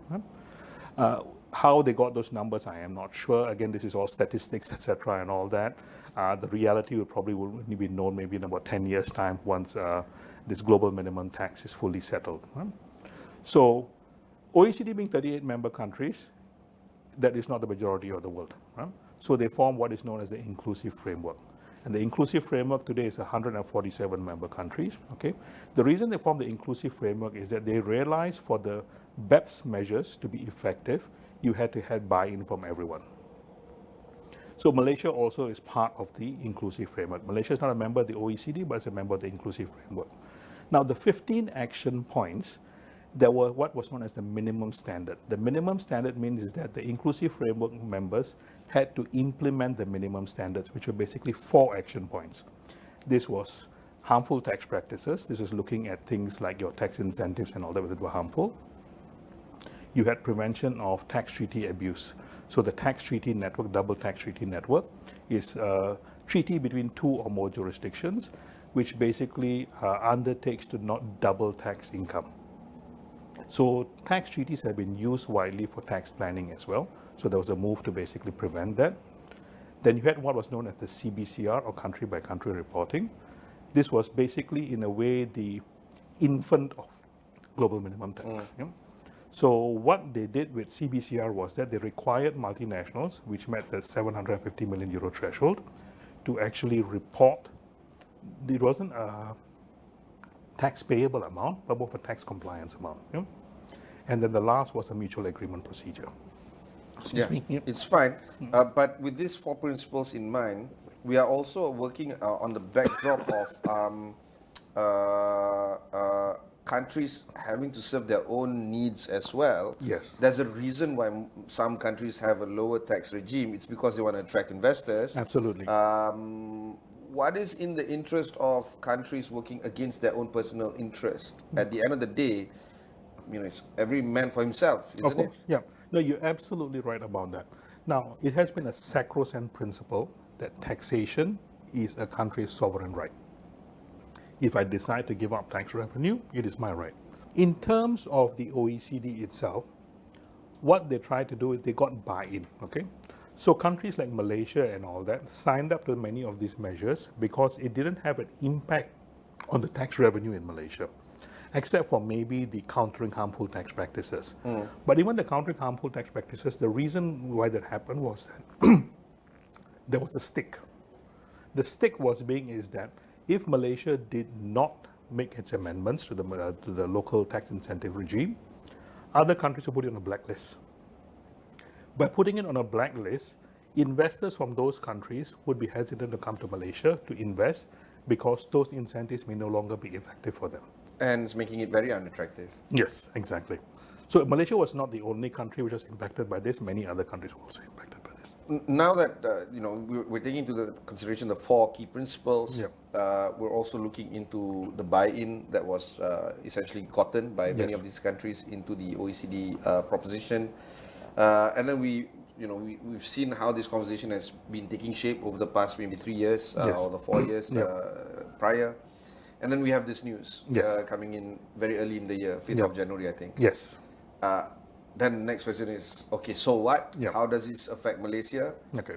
How they got those numbers, I am not sure. Again, this is all statistics, etc., and all that. The reality will probably be known maybe in about 10 years' time once this global minimum tax is fully settled. So OECD being 38 member countries, that is not the majority of the world. So they form what is known as the inclusive framework. And the inclusive framework today is 147 member countries. Okay, the reason they form the inclusive framework is that they realized for the BEPS measures to be effective, you had to have buy-in from everyone. So Malaysia also is part of the inclusive framework. Malaysia is not a member of the OECD, but it's a member of the inclusive framework. Now, the 15 action points, there were what was known as the minimum standard. The minimum standard means is that the inclusive framework members had to implement the minimum standards, which were basically 4 action points. This was harmful tax practices. This was looking at things like your tax incentives and all that were harmful. You had prevention of tax treaty abuse. So the tax treaty network, double tax treaty network, is a treaty between 2 or more jurisdictions, which basically undertakes to not double tax income. So tax treaties have been used widely for tax planning as well. So there was a move to basically prevent that. Then you had what was known as the CBCR, or country by country reporting. This was basically, in a way, the infant of global minimum tax. So what they did with CBCR was that they required multinationals, which met the 750 million euro threshold, to actually report. It wasn't a tax payable amount, but more of a tax compliance amount. And then the last was a mutual agreement procedure. It's fine. But with these 4 principles in mind, we are also working on the backdrop of countries having to serve their own needs as well. Yes. There's a reason why some countries have a lower tax regime. It's because they want to attract investors. Absolutely. What is in the interest of countries working against their own personal interest? At the end of the day, it's every man for himself, isn't Of course, it? yeah. No, you're absolutely right about that. Now, it has been a sacrosanct principle that taxation is a country's sovereign right. If I decide to give up tax revenue, it is my right. In terms of the OECD itself, what they tried to do is they got buy-in, okay? So countries like Malaysia and all that signed up to many of these measures because it didn't have an impact on the tax revenue in Malaysia, except for maybe the countering harmful tax practices. But even the countering harmful tax practices, the reason why that happened was that there was a stick. The stick was is that if Malaysia did not make its amendments to the local tax incentive regime, Other countries will put it on a blacklist. By putting it on a blacklist, investors from those countries would be hesitant to come to Malaysia to invest because those incentives may no longer be effective for them. And it's making it very unattractive. Yes, exactly. So Malaysia was not the only country which was impacted by this. Many other countries were also impacted by this. Now that we're taking into the consideration the 4 key principles, Yep. We're also looking into the buy-in that was essentially gotten by many of these countries into the OECD proposition, and then we've seen how this conversation has been taking shape over the past maybe 3 years or the 4 years prior. And then we have this news coming in very early in the year, 5th of January, I think. Yes. Then the next question is, okay, so what? How does this affect Malaysia?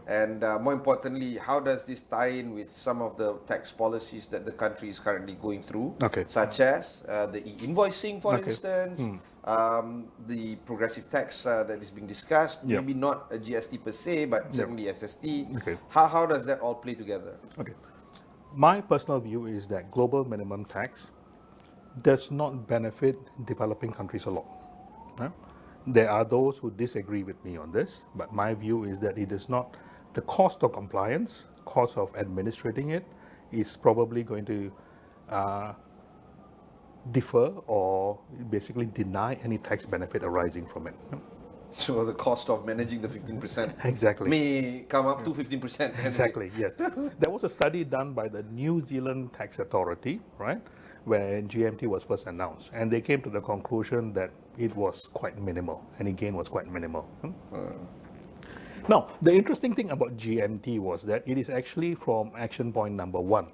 And more importantly, how does this tie in with some of the tax policies that the country is currently going through, such as the e-invoicing, for instance, the progressive tax that is being discussed, maybe not a GST per se, but certainly SST. How does that all play together? Okay. My personal view is that global minimum tax does not benefit developing countries a lot. Right? There are those who disagree with me on this, but my view is that it is not the cost of compliance, cost of administrating it is probably going to differ or basically deny any tax benefit arising from it. So the cost of managing the 15% exactly may come up to 15%. Exactly, yes. There was a study done by the New Zealand Tax Authority, right, when GMT was first announced, and they came to the conclusion that it was quite minimal, any gain was quite minimal. Now, the interesting thing about GMT was that it is actually from action point number 1,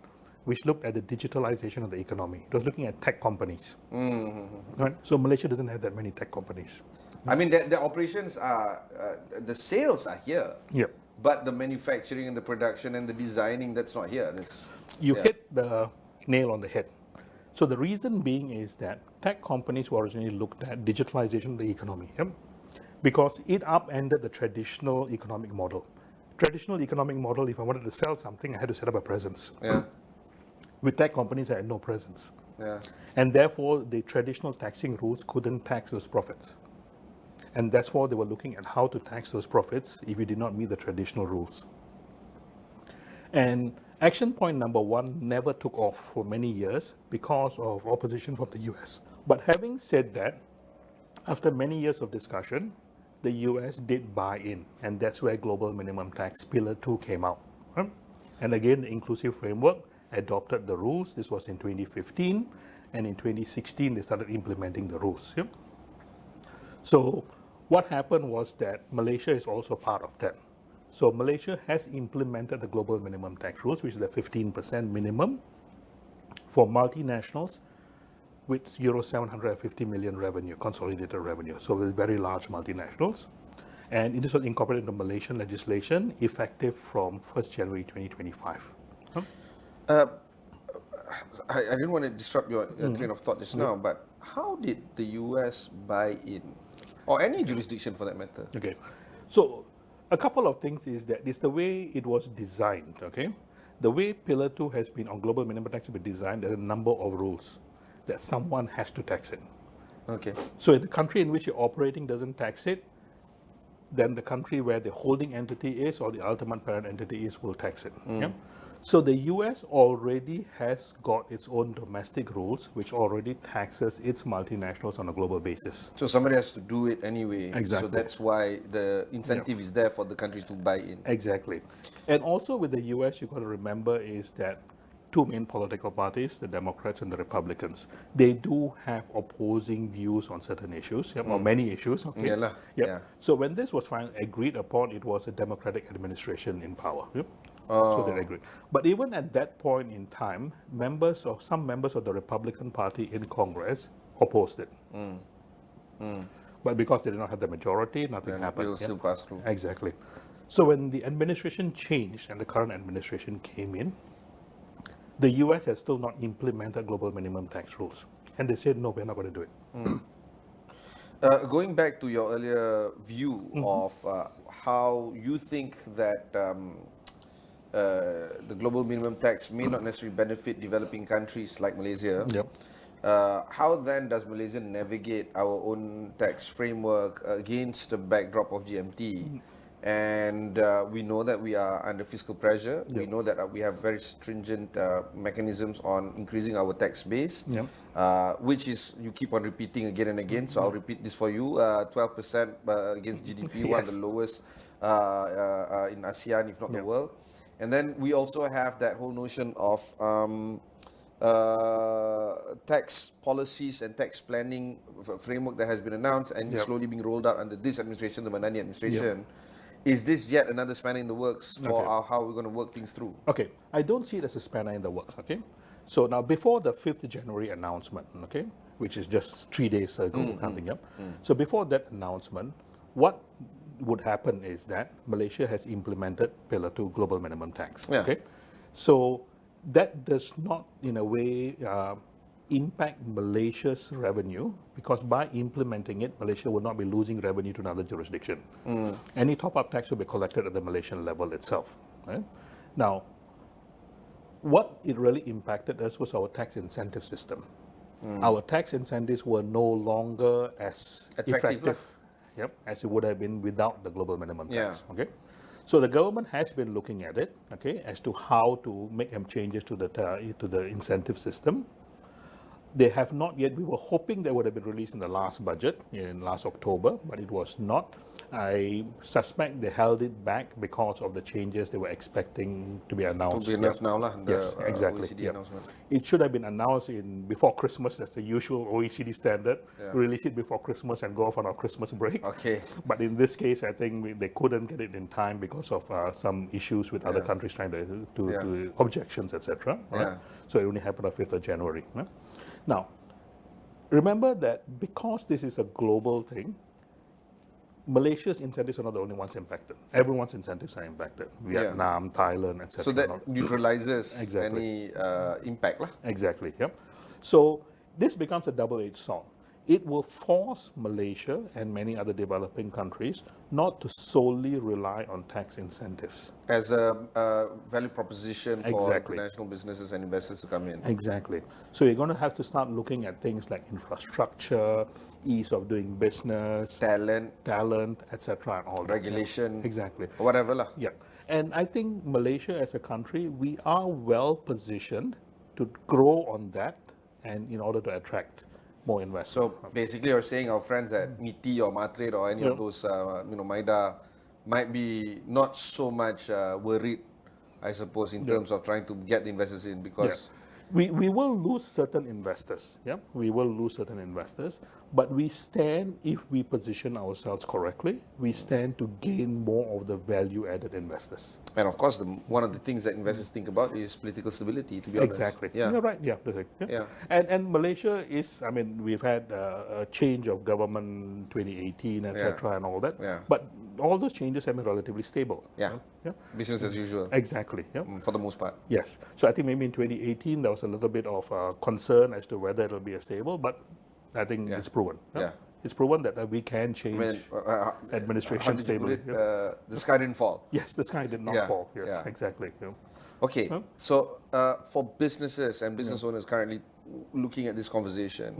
which looked at the digitalization of the economy. It was looking at tech companies. Right? So Malaysia doesn't have that many tech companies. I mean, the operations are, the sales are here, but the manufacturing and the production and the designing, that's not here. You hit the nail on the head. So the reason being is that tech companies were originally looked at digitalization of the economy, because it upended the traditional economic model. Traditional economic model, if I wanted to sell something, I had to set up a presence. With tech companies, I had no presence. And therefore, the traditional taxing rules couldn't tax those profits. And that's why they were looking at how to tax those profits if you did not meet the traditional rules. And action point number 1 never took off for many years because of opposition from the US. But having said that, after many years of discussion, the US did buy in, and that's where global minimum tax pillar 2 came out. And again, the inclusive framework adopted the rules. This was in 2015, and in 2016 they started implementing the rules. So what happened was that Malaysia is also part of that. So Malaysia has implemented the global minimum tax rules, which is the 15% minimum for multinationals with Euro 750 million revenue, consolidated revenue. So with very large multinationals. And it was incorporated into Malaysian legislation effective from 1st January 2025. I didn't want to disrupt your train of thought just now, but how did the US buy in? Or any jurisdiction for that matter. Okay, so a couple of things is that it's the way it was designed, okay? The way Pillar 2 has been on global minimum tax has been designed, there's a number of rules that someone has to tax it. Okay. So if the country in which you're operating doesn't tax it, then the country where the holding entity is or the ultimate parent entity is will tax it. So the US already has got its own domestic rules, which already taxes its multinationals on a global basis. So somebody has to do it anyway. Exactly. So that's why the incentive is there for the countries to buy in. Exactly. And also with the US, you've got to remember is that 2 main political parties, the Democrats and the Republicans, they do have opposing views on certain issues, or many issues. Okay? So when this was finally agreed upon, it was a Democratic administration in power. So they agreed. But even at that point in time, some members of the Republican Party in Congress opposed it. But because they did not have the majority, nothing happened. It will still pass through. Exactly. So when the administration changed and the current administration came in, the US has still not implemented global minimum tax rules. And they said, no, we're not going to do it. Going back to your earlier view of how you think that the global minimum tax may not necessarily benefit developing countries like Malaysia. how then does Malaysia navigate our own tax framework against the backdrop of GMT? And we know that we are under fiscal pressure. Yep. We know that we have very stringent mechanisms on increasing our tax base, which is, you keep on repeating again and again. So I'll repeat this for you, 12% against GDP, one of the lowest in ASEAN, if not the world. And then we also have that whole notion of tax policies and tax planning framework that has been announced and slowly being rolled out under this administration, the Madani administration. Is this yet another spanner in the works for how we're going to work things through? Okay, I don't see it as a spanner in the works, okay? So now before the 5th January announcement, okay, which is just 3 days ago, counting up. So before that announcement, what would happen is that Malaysia has implemented Pillar 2 Global Minimum Tax, okay? So that does not, in a way, impact Malaysia's revenue, because by implementing it, Malaysia will not be losing revenue to another jurisdiction. Any top-up tax will be collected at the Malaysian level itself. Right? Now, what it really impacted us was our tax incentive system. Our tax incentives were no longer as effective as it would have been without the global minimum tax. Okay, so the government has been looking at it, okay, as to how to make changes to the incentive system. They have not yet. We were hoping they would have been released in the last budget in last October, but it was not. I suspect they held it back because of the changes they were expecting to be announced. To be announced now, yes, exactly. OECD announcement. It should have been announced before Christmas. That's the usual OECD standard. Release it before Christmas and go off on our Christmas break. Okay. But in this case, I think they couldn't get it in time because of some issues with other countries trying to objections, etc. Right? So it only happened on 5th of January. Right? Now, remember that because this is a global thing, Malaysia's incentives are not the only ones impacted. Everyone's incentives are impacted. Vietnam, Thailand, etc. So that neutralizes any impact. Exactly, So this becomes a double-edged sword. It will force Malaysia and many other developing countries not to solely rely on tax incentives. As a value proposition for international businesses and investors to come in. Exactly. So you're going to have to start looking at things like infrastructure, ease of doing business, talent, etc. and all that. Regulation. Exactly. Whatever. Yeah. And I think Malaysia as a country, we are well positioned to grow on that and in order to attract more investors. So basically you're saying our friends at MITI or Matrade or any of those, MIDA might be not so much worried, I suppose, in terms of trying to get the investors in, because... We will lose certain investors, we will lose certain investors, but we stand, if we position ourselves correctly, we stand to gain more of the value-added investors. And of course, one of the things that investors think about is political stability, to be honest. Exactly. You're right, And Malaysia is, I mean, we've had a change of government 2018, etc. and all that, but all those changes have been relatively stable. Business as usual. Exactly. For the most part. Yes. So I think maybe in 2018 there was a little bit of concern as to whether it'll be a stable, but I think it's proven. It's proven that we can change administration stably. The sky didn't fall. Yes, the sky did not fall. Yes, exactly. Okay, so for businesses and business owners currently looking at this conversation,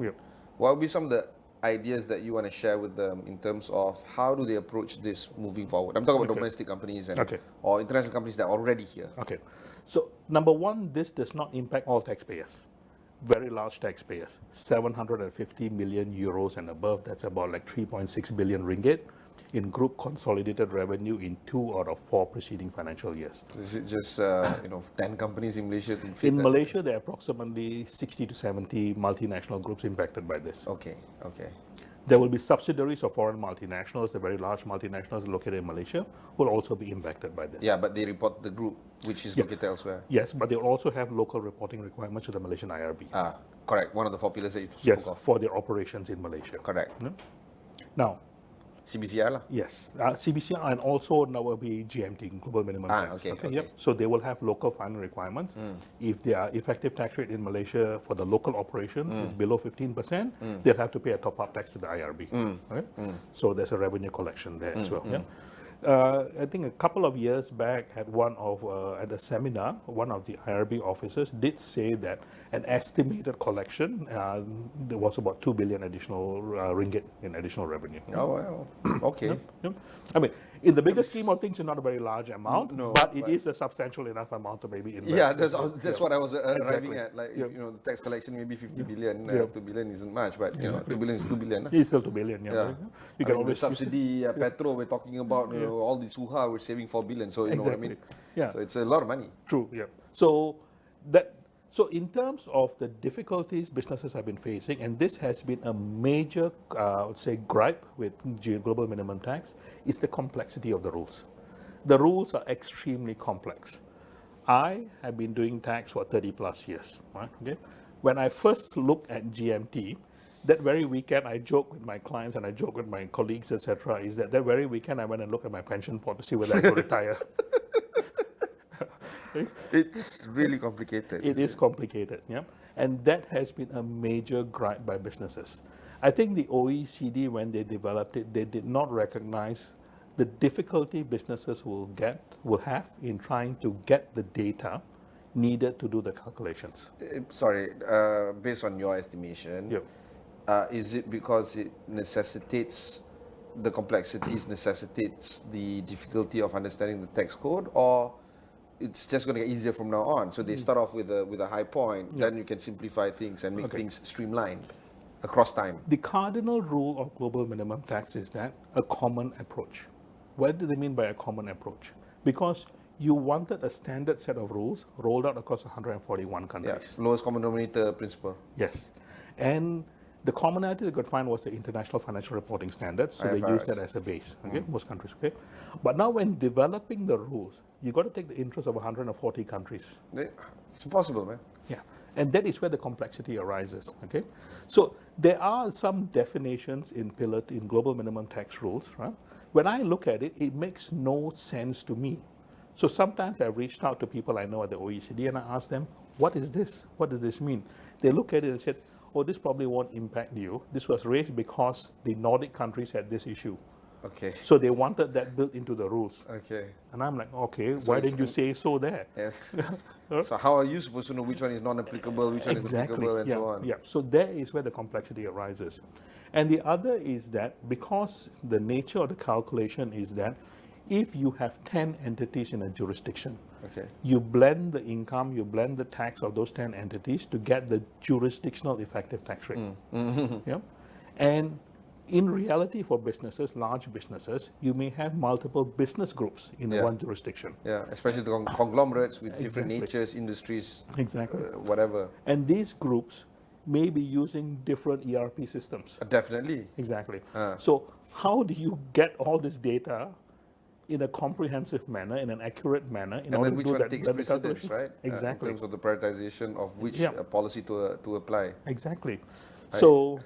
what would be some of the ideas that you want to share with them in terms of how do they approach this moving forward? I'm talking about domestic companies and or international companies that are already here. Okay, so number one, this does not impact all taxpayers. Very large taxpayers, 750 million euros and above. That's about like 3.6 billion ringgit in group consolidated revenue in 2 out of 4 preceding financial years. Is it just 10 companies in Malaysia? In Malaysia, there are approximately 60 to 70 multinational groups impacted by this. Okay. There will be subsidiaries of foreign multinationals, the very large multinationals located in Malaysia, will also be impacted by this. Yeah, but they report the group, which is located elsewhere. Yes, but they will also have local reporting requirements to the Malaysian IRB. Correct. One of the 4 pillars that you spoke of. Yes, for their operations in Malaysia. Correct. Now, CBCR lah. Yes, CBCR and also now will be GMT, Global Minimum Tax. Okay. So they will have local filing requirements. If their effective tax rate in Malaysia for the local operations is below 15%, they'll have to pay a top-up tax to the IRB. So there's a revenue collection there as well. I think a couple of years back at at a seminar, one of the IRB officers did say that an estimated collection there was about 2 billion additional ringgit in additional revenue. Oh, wow. Okay. I mean, in the bigger scheme of things, it's not a very large amount, No, but it is a substantial enough amount to maybe invest. Yeah, that's what I was arriving Exactly. at. Like, Yeah. you know, the tax collection maybe 50 billion, Yeah. 2 billion isn't much, but you know, 2 billion is 2 billion. It's still 2 billion, yeah. You can always the subsidy, petrol, we're talking about, you know, all this hoo-ha, we're saving 4 billion. So, you know what I mean? Yeah. So it's a lot of money. True, yeah. So in terms of the difficulties businesses have been facing, and this has been a major, I would say, gripe with global minimum tax, is the complexity of the rules. The rules are extremely complex. I have been doing tax for 30 plus years, right? Okay. When I first looked at GMT, that very weekend I joke with my clients and I joke with my colleagues, etc., is that very weekend I went and looked at my pension pot to see whether I could retire. It's really complicated. It is complicated, yeah. And that has been a major gripe by businesses. I think the OECD, when they developed it, they did not recognize the difficulty businesses will have in trying to get the data needed to do the calculations. Sorry, based on your estimation, is it because it necessitates, the complexities necessitates the difficulty of understanding the tax code, or it's just going to get easier from now on? So they start off with a high point, then you can simplify things and make things streamlined across time. The cardinal rule of global minimum tax is that a common approach. What do they mean by a common approach? Because you wanted a standard set of rules rolled out across 141 countries. Yeah, lowest common denominator principle. Yes. And the commonality they could find was the International Financial Reporting Standards, so they use that as a base, okay, most countries, okay? But now when developing the rules, you got to take the interest of 140 countries. It's impossible, man. Yeah, and that is where the complexity arises, okay? So there are some definitions in global minimum tax rules, right? When I look at it, it makes no sense to me. So sometimes I've reached out to people I know at the OECD and I ask them, what is this? What does this mean? They look at it and said, oh, this probably won't impact you. This was raised because the Nordic countries had this issue. Okay. So they wanted that built into the rules. Okay. And I'm like, okay, So why didn't you say so there? Yeah. So how are you supposed to know which one is non-applicable, which one is applicable, and so on? Yeah, so there is where the complexity arises. And the other is that because the nature of the calculation is that if you have 10 entities in a jurisdiction, you blend the income, you blend the tax of those 10 entities to get the jurisdictional effective tax rate. Yeah? And in reality for businesses, large businesses, you may have multiple business groups in one jurisdiction. Yeah, especially the conglomerates with different natures, industries, whatever. And these groups may be using different ERP systems. Definitely. Exactly. So how do you get all this data in a comprehensive manner, in an accurate manner, in order then to which do one that takes precedence, right? Exactly. In terms of the prioritization of which policy to apply. Exactly. So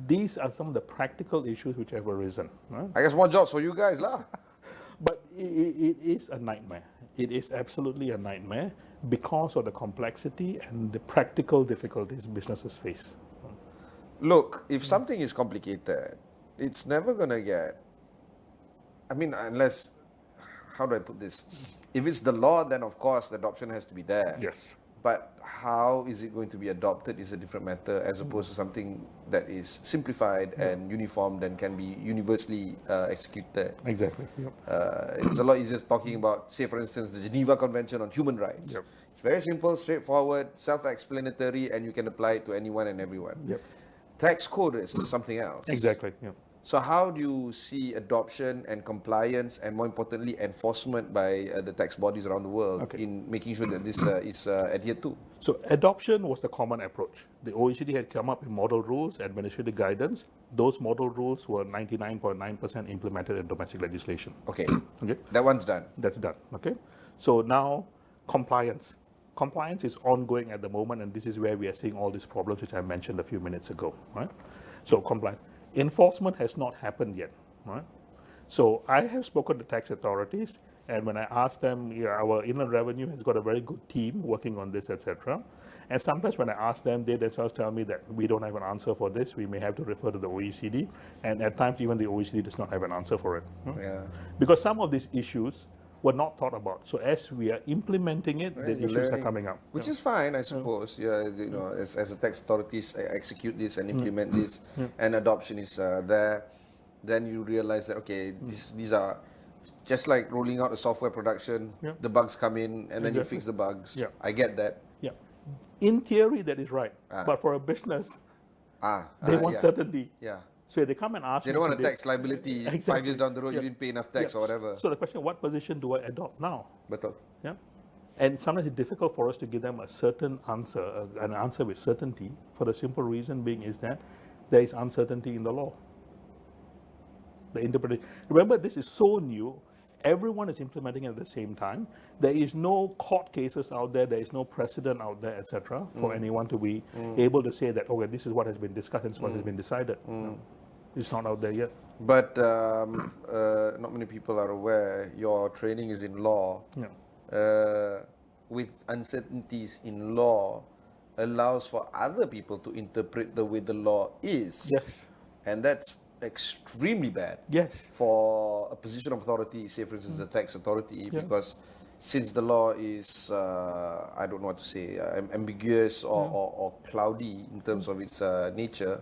these are some of the practical issues which have arisen. Right? I guess more jobs for you guys, lah. But it is a nightmare. It is absolutely a nightmare because of the complexity and the practical difficulties businesses face. Look, if something is complicated, it's never going to get, I mean, unless, how do I put this? If it's the law, then of course the adoption has to be there. Yes. But how is it going to be adopted is a different matter, as opposed to something that is simplified and uniformed and can be universally executed. Exactly. Yep. It's a lot easier talking about, say for instance, the Geneva Convention on Human Rights. Yep. It's very simple, straightforward, self-explanatory, and you can apply it to anyone and everyone. Yep. Tax code is something else. Exactly. Yep. So how do you see adoption and compliance, and more importantly, enforcement by the tax bodies around the world in making sure that this is adhered to? So adoption was the common approach. The OECD had come up with model rules, administrative guidance. Those model rules were 99.9% implemented in domestic legislation. Okay. Okay. That one's done. That's done. Okay. So now compliance. Compliance is ongoing at the moment, and this is where we are seeing all these problems which I mentioned a few minutes ago. Right. So compliance. Enforcement has not happened yet, right? So I have spoken to tax authorities. And when I ask them, our Inland Revenue has got a very good team working on this, etc. And sometimes when I ask them, they themselves tell me that we don't have an answer for this. We may have to refer to the OECD. And at times, even the OECD does not have an answer for it. Yeah. Because some of these issues were not thought about. So as we are implementing it, the issues are coming up. Which is fine, I suppose. Yeah, as the tax authorities execute this and implement this, and adoption is there, then you realize that, okay, these are just like rolling out a software production, the bugs come in and then you fix the bugs. I get that. Yeah. In theory, that is right. But for a business, they want certainty. Yeah. So they come and ask They don't want a tax liability 5 years down the road, you didn't pay enough tax or whatever. So the question, what position do I adopt now? Betul. Yeah. And sometimes it's difficult for us to give them a certain answer, an answer with certainty, for the simple reason being is that there is uncertainty in the law. The interpretation. Remember, this is so new. Everyone is implementing it at the same time. There is no court cases out there. There is no precedent out there, etc., for anyone to be able to say that, okay, this is what has been discussed and this is what has been decided. No, it's not out there yet. But not many people are aware your training is in law. With uncertainties in law, allows for other people to interpret the way the law is. Yes. And that's extremely bad. Yes. For a position of authority, say for instance the tax authority, because since the law is, I don't know what to say, ambiguous or cloudy in terms of its nature,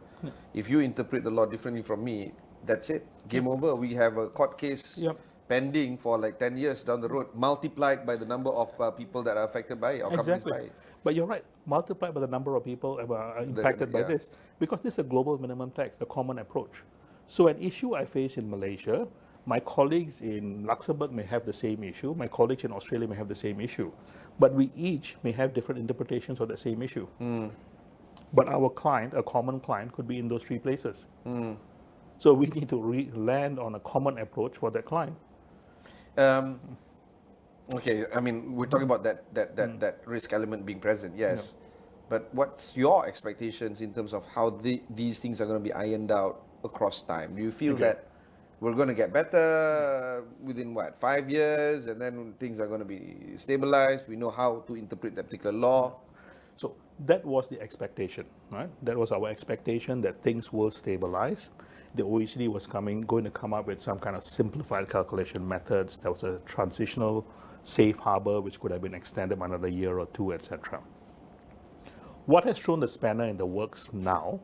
if you interpret the law differently from me, that's it. Game over. We have a court case pending for like 10 years down the road, multiplied by the number of people that are affected by it or companies by it. But you're right, multiplied by the number of people impacted by this, because this is a global minimum tax, a common approach. So an issue I face in Malaysia, my colleagues in Luxembourg may have the same issue, my colleagues in Australia may have the same issue, but we each may have different interpretations of the same issue. But our client, a common client, could be in those three places. So we need to land on a common approach for that client. Okay, I mean, we're talking about that risk element being present, yes. But what's your expectations in terms of how these things are going to be ironed out across time? Do you feel that we're going to get better within 5 years, and then things are going to be stabilized? We know how to interpret that particular law. So that was the expectation, right? That was our expectation, that things will stabilize. The OECD was going to come up with some kind of simplified calculation methods. There was a transitional safe harbor which could have been extended by another year or two, etc. What has thrown the spanner in the works now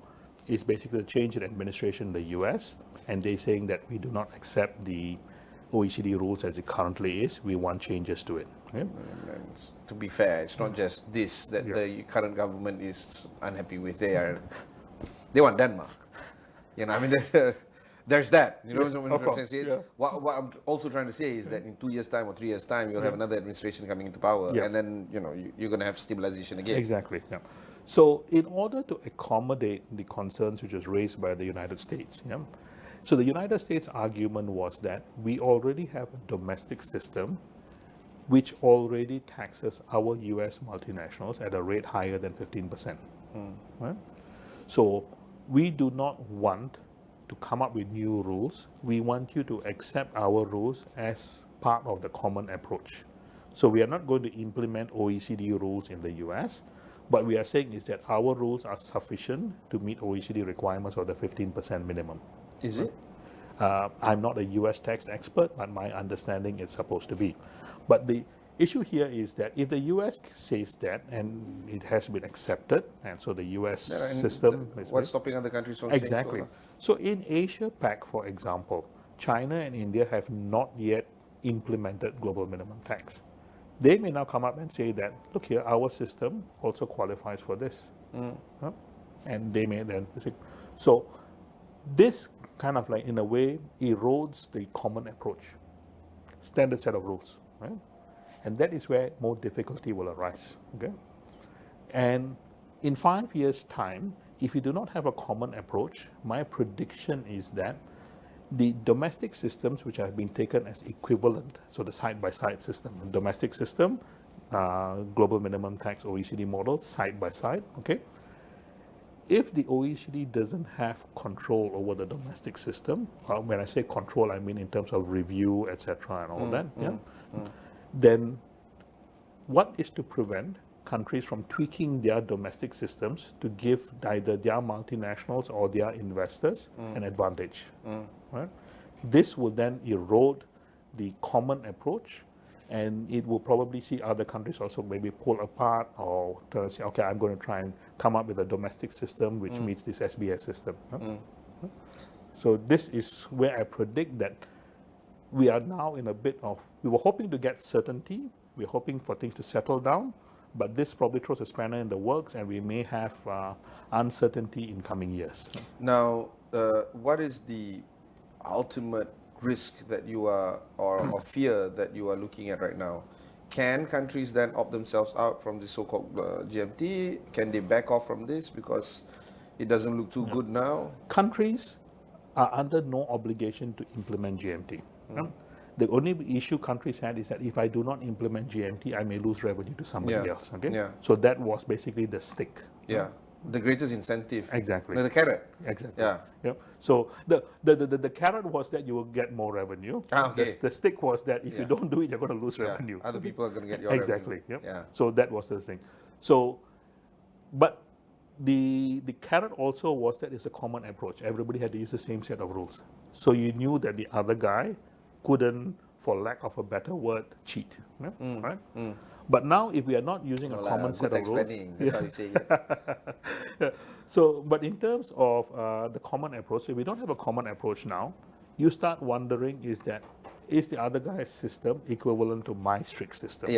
is basically the change in administration in the US, and they're saying that we do not accept the OECD rules as it currently is. We want changes to it. Okay? And to be fair, it's not just this that the current government is unhappy with. They want Denmark. You know, I mean, there's that. You know what I'm saying? What I'm also trying to say is that in 2 years' time or 3 years' time, you'll have another administration coming into power, and then you're going to have stabilization again. Exactly. Yeah. So in order to accommodate the concerns which was raised by the United States, so the United States argument was that we already have a domestic system which already taxes our US multinationals at a rate higher than 15%. Right? So we do not want to come up with new rules. We want you to accept our rules as part of the common approach. So we are not going to implement OECD rules in the US. What we are saying is that our rules are sufficient to meet OECD requirements of the 15% minimum. Is it? I'm not a US tax expert, but my understanding is supposed to be. But the issue here is that if the US says that, and it has been accepted, and so the US system... What's stopping other countries from saying so? Exactly. So in Asia-Pac, for example, China and India have not yet implemented global minimum tax. They may now come up and say that, look here, our system also qualifies for this. And they may then say, so this kind of like, in a way, erodes the common approach, standard set of rules, right? And that is where more difficulty will arise, okay? And in 5 years' time, if you do not have a common approach, my prediction is that the domestic systems which have been taken as equivalent, so the side-by-side system, domestic system, global minimum tax OECD model, side-by-side, okay? if the OECD doesn't have control over the domestic system, when I say control, I mean in terms of review, etc., and all that, then what is to prevent countries from tweaking their domestic systems to give either their multinationals or their investors an advantage? Right? This will then erode the common approach, and it will probably see other countries also maybe pull apart or say, okay, I'm going to try and come up with a domestic system which meets this SBS system. So this is where I predict that we are now in a bit of, we were hoping to get certainty, we're hoping for things to settle down, but this probably throws a spanner in the works, and we may have uncertainty in coming years. Now, what is the ultimate risk that you are, or fear that you are looking at right now? Can countries then opt themselves out from the so-called GMT? Can they back off from this because it doesn't look too good now? Countries are under no obligation to implement GMT. The only issue countries had is that if I do not implement GMT, I may lose revenue to somebody else. Okay, so that was basically the stick. The greatest incentive. Exactly. The carrot. Exactly. So the carrot was that you will get more revenue. The stick was that if you don't do it, you're going to lose revenue. Other people are going to get your revenue. Exactly. So that was the thing. So, but the carrot also was that it's a common approach. Everybody had to use the same set of rules. So you knew that the other guy couldn't, for lack of a better word, cheat. Right? But now, if we are not using a common set of rules, that's how you say it. So, but in terms of the common approach, if we don't have a common approach now, you start wondering: is the other guy's system equivalent to my strict system?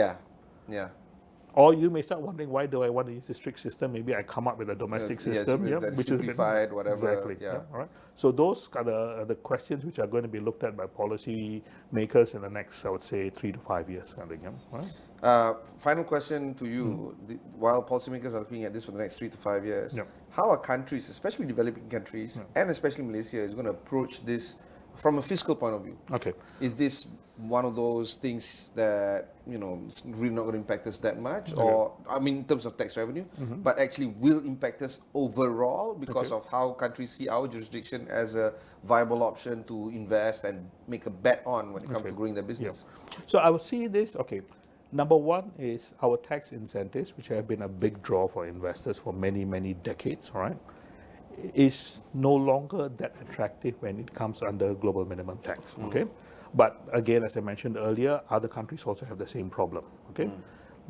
Or you may start wondering, why do I want to use a strict system? Maybe I come up with a domestic system, which simplified, is whatever. Exactly. Right. So those are the questions which are going to be looked at by policy makers in the next, I would say, 3 to 5 years. I think. Right? Final question to you: while policymakers are looking at this for the next 3 to 5 years, how are countries, especially developing countries, and especially Malaysia, is going to approach this from a fiscal point of view? Okay. Is this one of those things that, it's really not going to impact us that much, or, I mean, in terms of tax revenue, but actually will impact us overall because of how countries see our jurisdiction as a viable option to invest and make a bet on when it comes to growing their business? So I would see this, number one is our tax incentives, which have been a big draw for investors for many, many decades, right? Is no longer that attractive when it comes under global minimum tax, But again, as I mentioned earlier, other countries also have the same problem,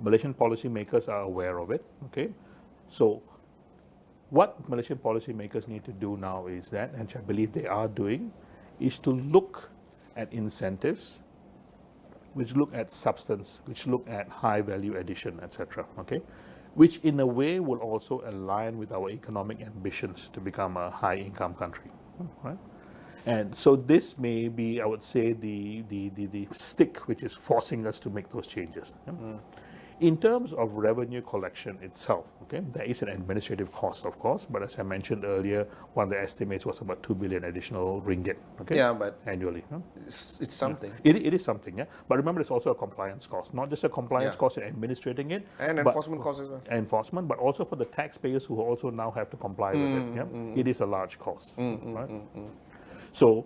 Malaysian policymakers are aware of it, So what Malaysian policymakers need to do now is that, and which I believe they are doing, is to look at incentives, which look at substance, which look at high value addition, etc., which in a way will also align with our economic ambitions to become a high income country, right? And so this may be, I would say, the stick which is forcing us to make those changes. In terms of revenue collection itself, there is an administrative cost, of course, but as I mentioned earlier, one of the estimates was about 2 billion additional ringgit, but annually. It's something. It is something, But remember, it's also a compliance cost, not just a compliance cost in administrating it, and enforcement cost as well. Enforcement, but also for the taxpayers who also now have to comply with it. It is a large cost, right? So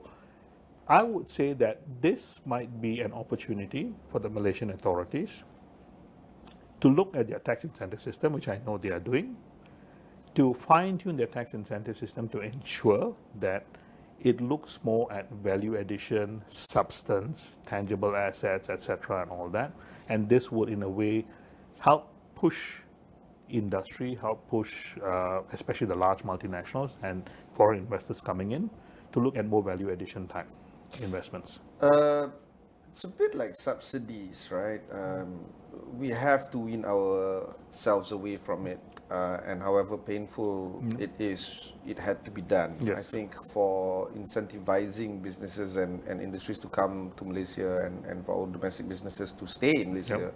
I would say that this might be an opportunity for the Malaysian authorities to look at their tax incentive system, which I know they are doing, to fine-tune their tax incentive system to ensure that it looks more at value addition, substance, tangible assets, etc., and all that. And this would, in a way, help push industry, help push especially the large multinationals and foreign investors coming in to look at more value addition type investments. It's a bit like subsidies, right? We have to win ourselves away from it, and however painful it is, it had to be done. I think for incentivizing businesses and industries to come to Malaysia and for our domestic businesses to stay in Malaysia,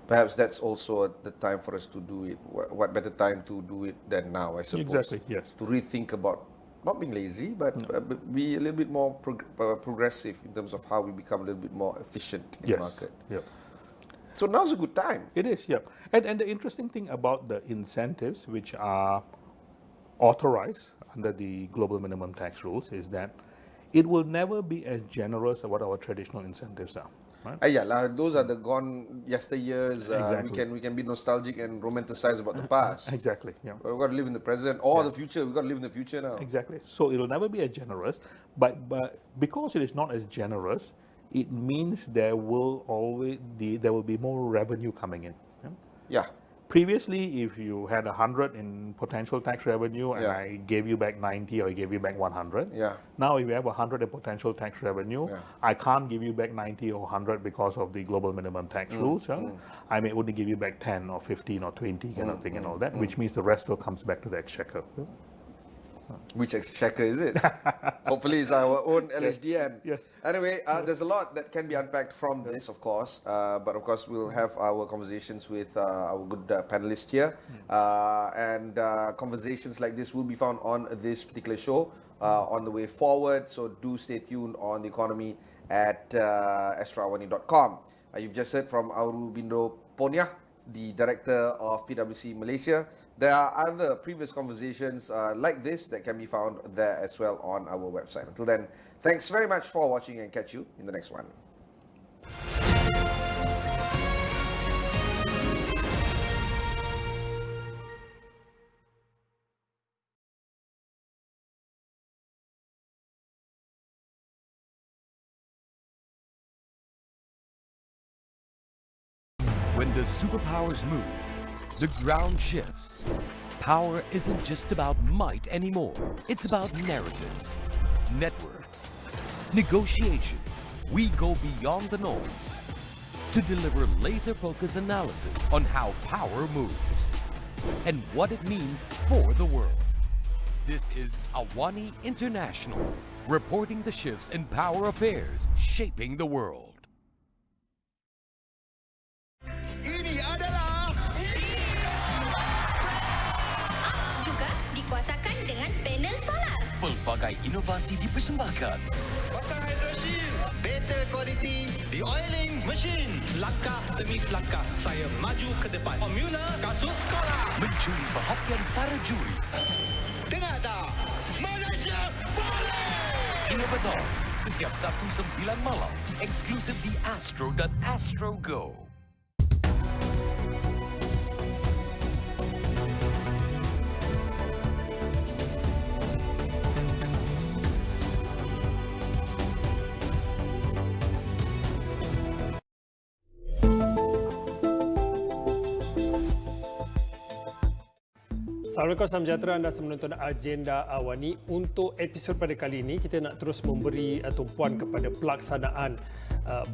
perhaps that's also the time for us to do it. What better time to do it than now, I suppose? Exactly, yes. To rethink about not being lazy, but be a little bit more progressive in terms of how we become a little bit more efficient in the market. So now's a good time. It is, And the interesting thing about the incentives, which are authorized under the global minimum tax rules is that it will never be as generous as what our traditional incentives are. Right? Yeah, those are the gone yesteryears. Exactly. We can be nostalgic and romanticize about the past. Exactly. Yeah. We've got to live in the present or the future. We've got to live in the future now. Exactly. So it will never be as generous, but because it is not as generous, it means there will be more revenue coming in. Yeah. Previously, if you had 100 in potential tax revenue and I gave you back 90 or I gave you back 100, now if you have 100 in potential tax revenue, I can't give you back 90 or 100 because of the global minimum tax rules. I may only give you back 10 or 15 or 20 kind of thing and all that, which means the rest still comes back to the exchequer. Which exchequer is it? Hopefully it's our own LHDN. Yes. Anyway, there's a lot that can be unpacked from this, of course. But of course, we'll have our conversations with our good panelists here. And conversations like this will be found on this particular show on the way forward. So do stay tuned on the economy at astroawani.com. You've just heard from Aurobindo Ponya, the director of PwC Malaysia. There are other previous conversations like this that can be found there as well on our website. Until then, thanks very much for watching and catch you in the next one. When the superpowers move, the ground shifts. Power isn't just about might anymore. It's about narratives, networks, negotiation. We go beyond the noise to deliver laser-focused analysis on how power moves and what it means for the world. This is AWANI International, reporting the shifts in power affairs shaping the world. Ini adalah juga dikuasakan dengan panel solar. Pelbagai inovasi dipersembahkan. Pasang hidrosil, better quality, de-oiling machine. Langkah demi langkah, saya maju ke depan. Formula kasus sekolah. Mencuri perhatian para juri. Dengar tak? Malaysia boleh! Inovator, setiap Sabtu 9 malam. Eksklusif di Astro dan Astro Go. Assalamualaikum, salam sejahtera. Anda sedang menonton agenda AWANI. Untuk episod pada kali ini, kita nak terus memberi tumpuan kepada pelaksanaan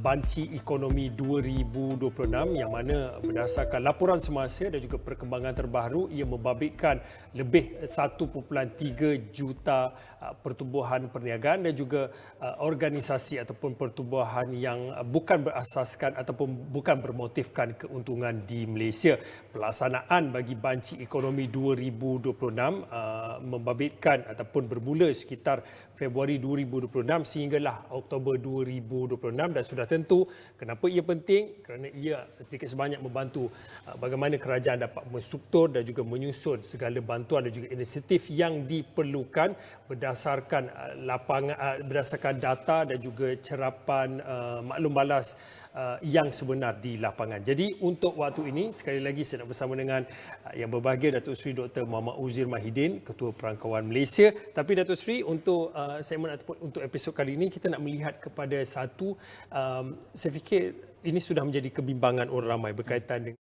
Banci Ekonomi 2026 yang mana berdasarkan laporan semasa dan juga perkembangan terbaru, ia membabitkan lebih 1.3 juta pertubuhan perniagaan dan juga organisasi ataupun pertubuhan yang bukan berasaskan ataupun bukan bermotifkan keuntungan di Malaysia. Pelaksanaan bagi Banci Ekonomi 2026 membabitkan ataupun bermula sekitar Februari 2026 sehinggalah Oktober 2026 dan sudah tentu kenapa ia penting, kerana ia sedikit sebanyak membantu bagaimana kerajaan dapat menstruktur dan juga menyusun segala bantuan dan juga inisiatif yang diperlukan berdasarkan berdasarkan data dan juga cerapan maklum balas yang sebenar di lapangan. Jadi untuk waktu ini sekali lagi saya nak bersama dengan yang berbahagia Datuk Seri Dr. Muhammad Uzir Mahidin, Ketua Perangkawan Malaysia. Tapi Datuk Seri, untuk segmen ataupun untuk episod kali ini kita nak melihat kepada satu saya fikir ini sudah menjadi kebimbangan orang ramai berkaitan dengan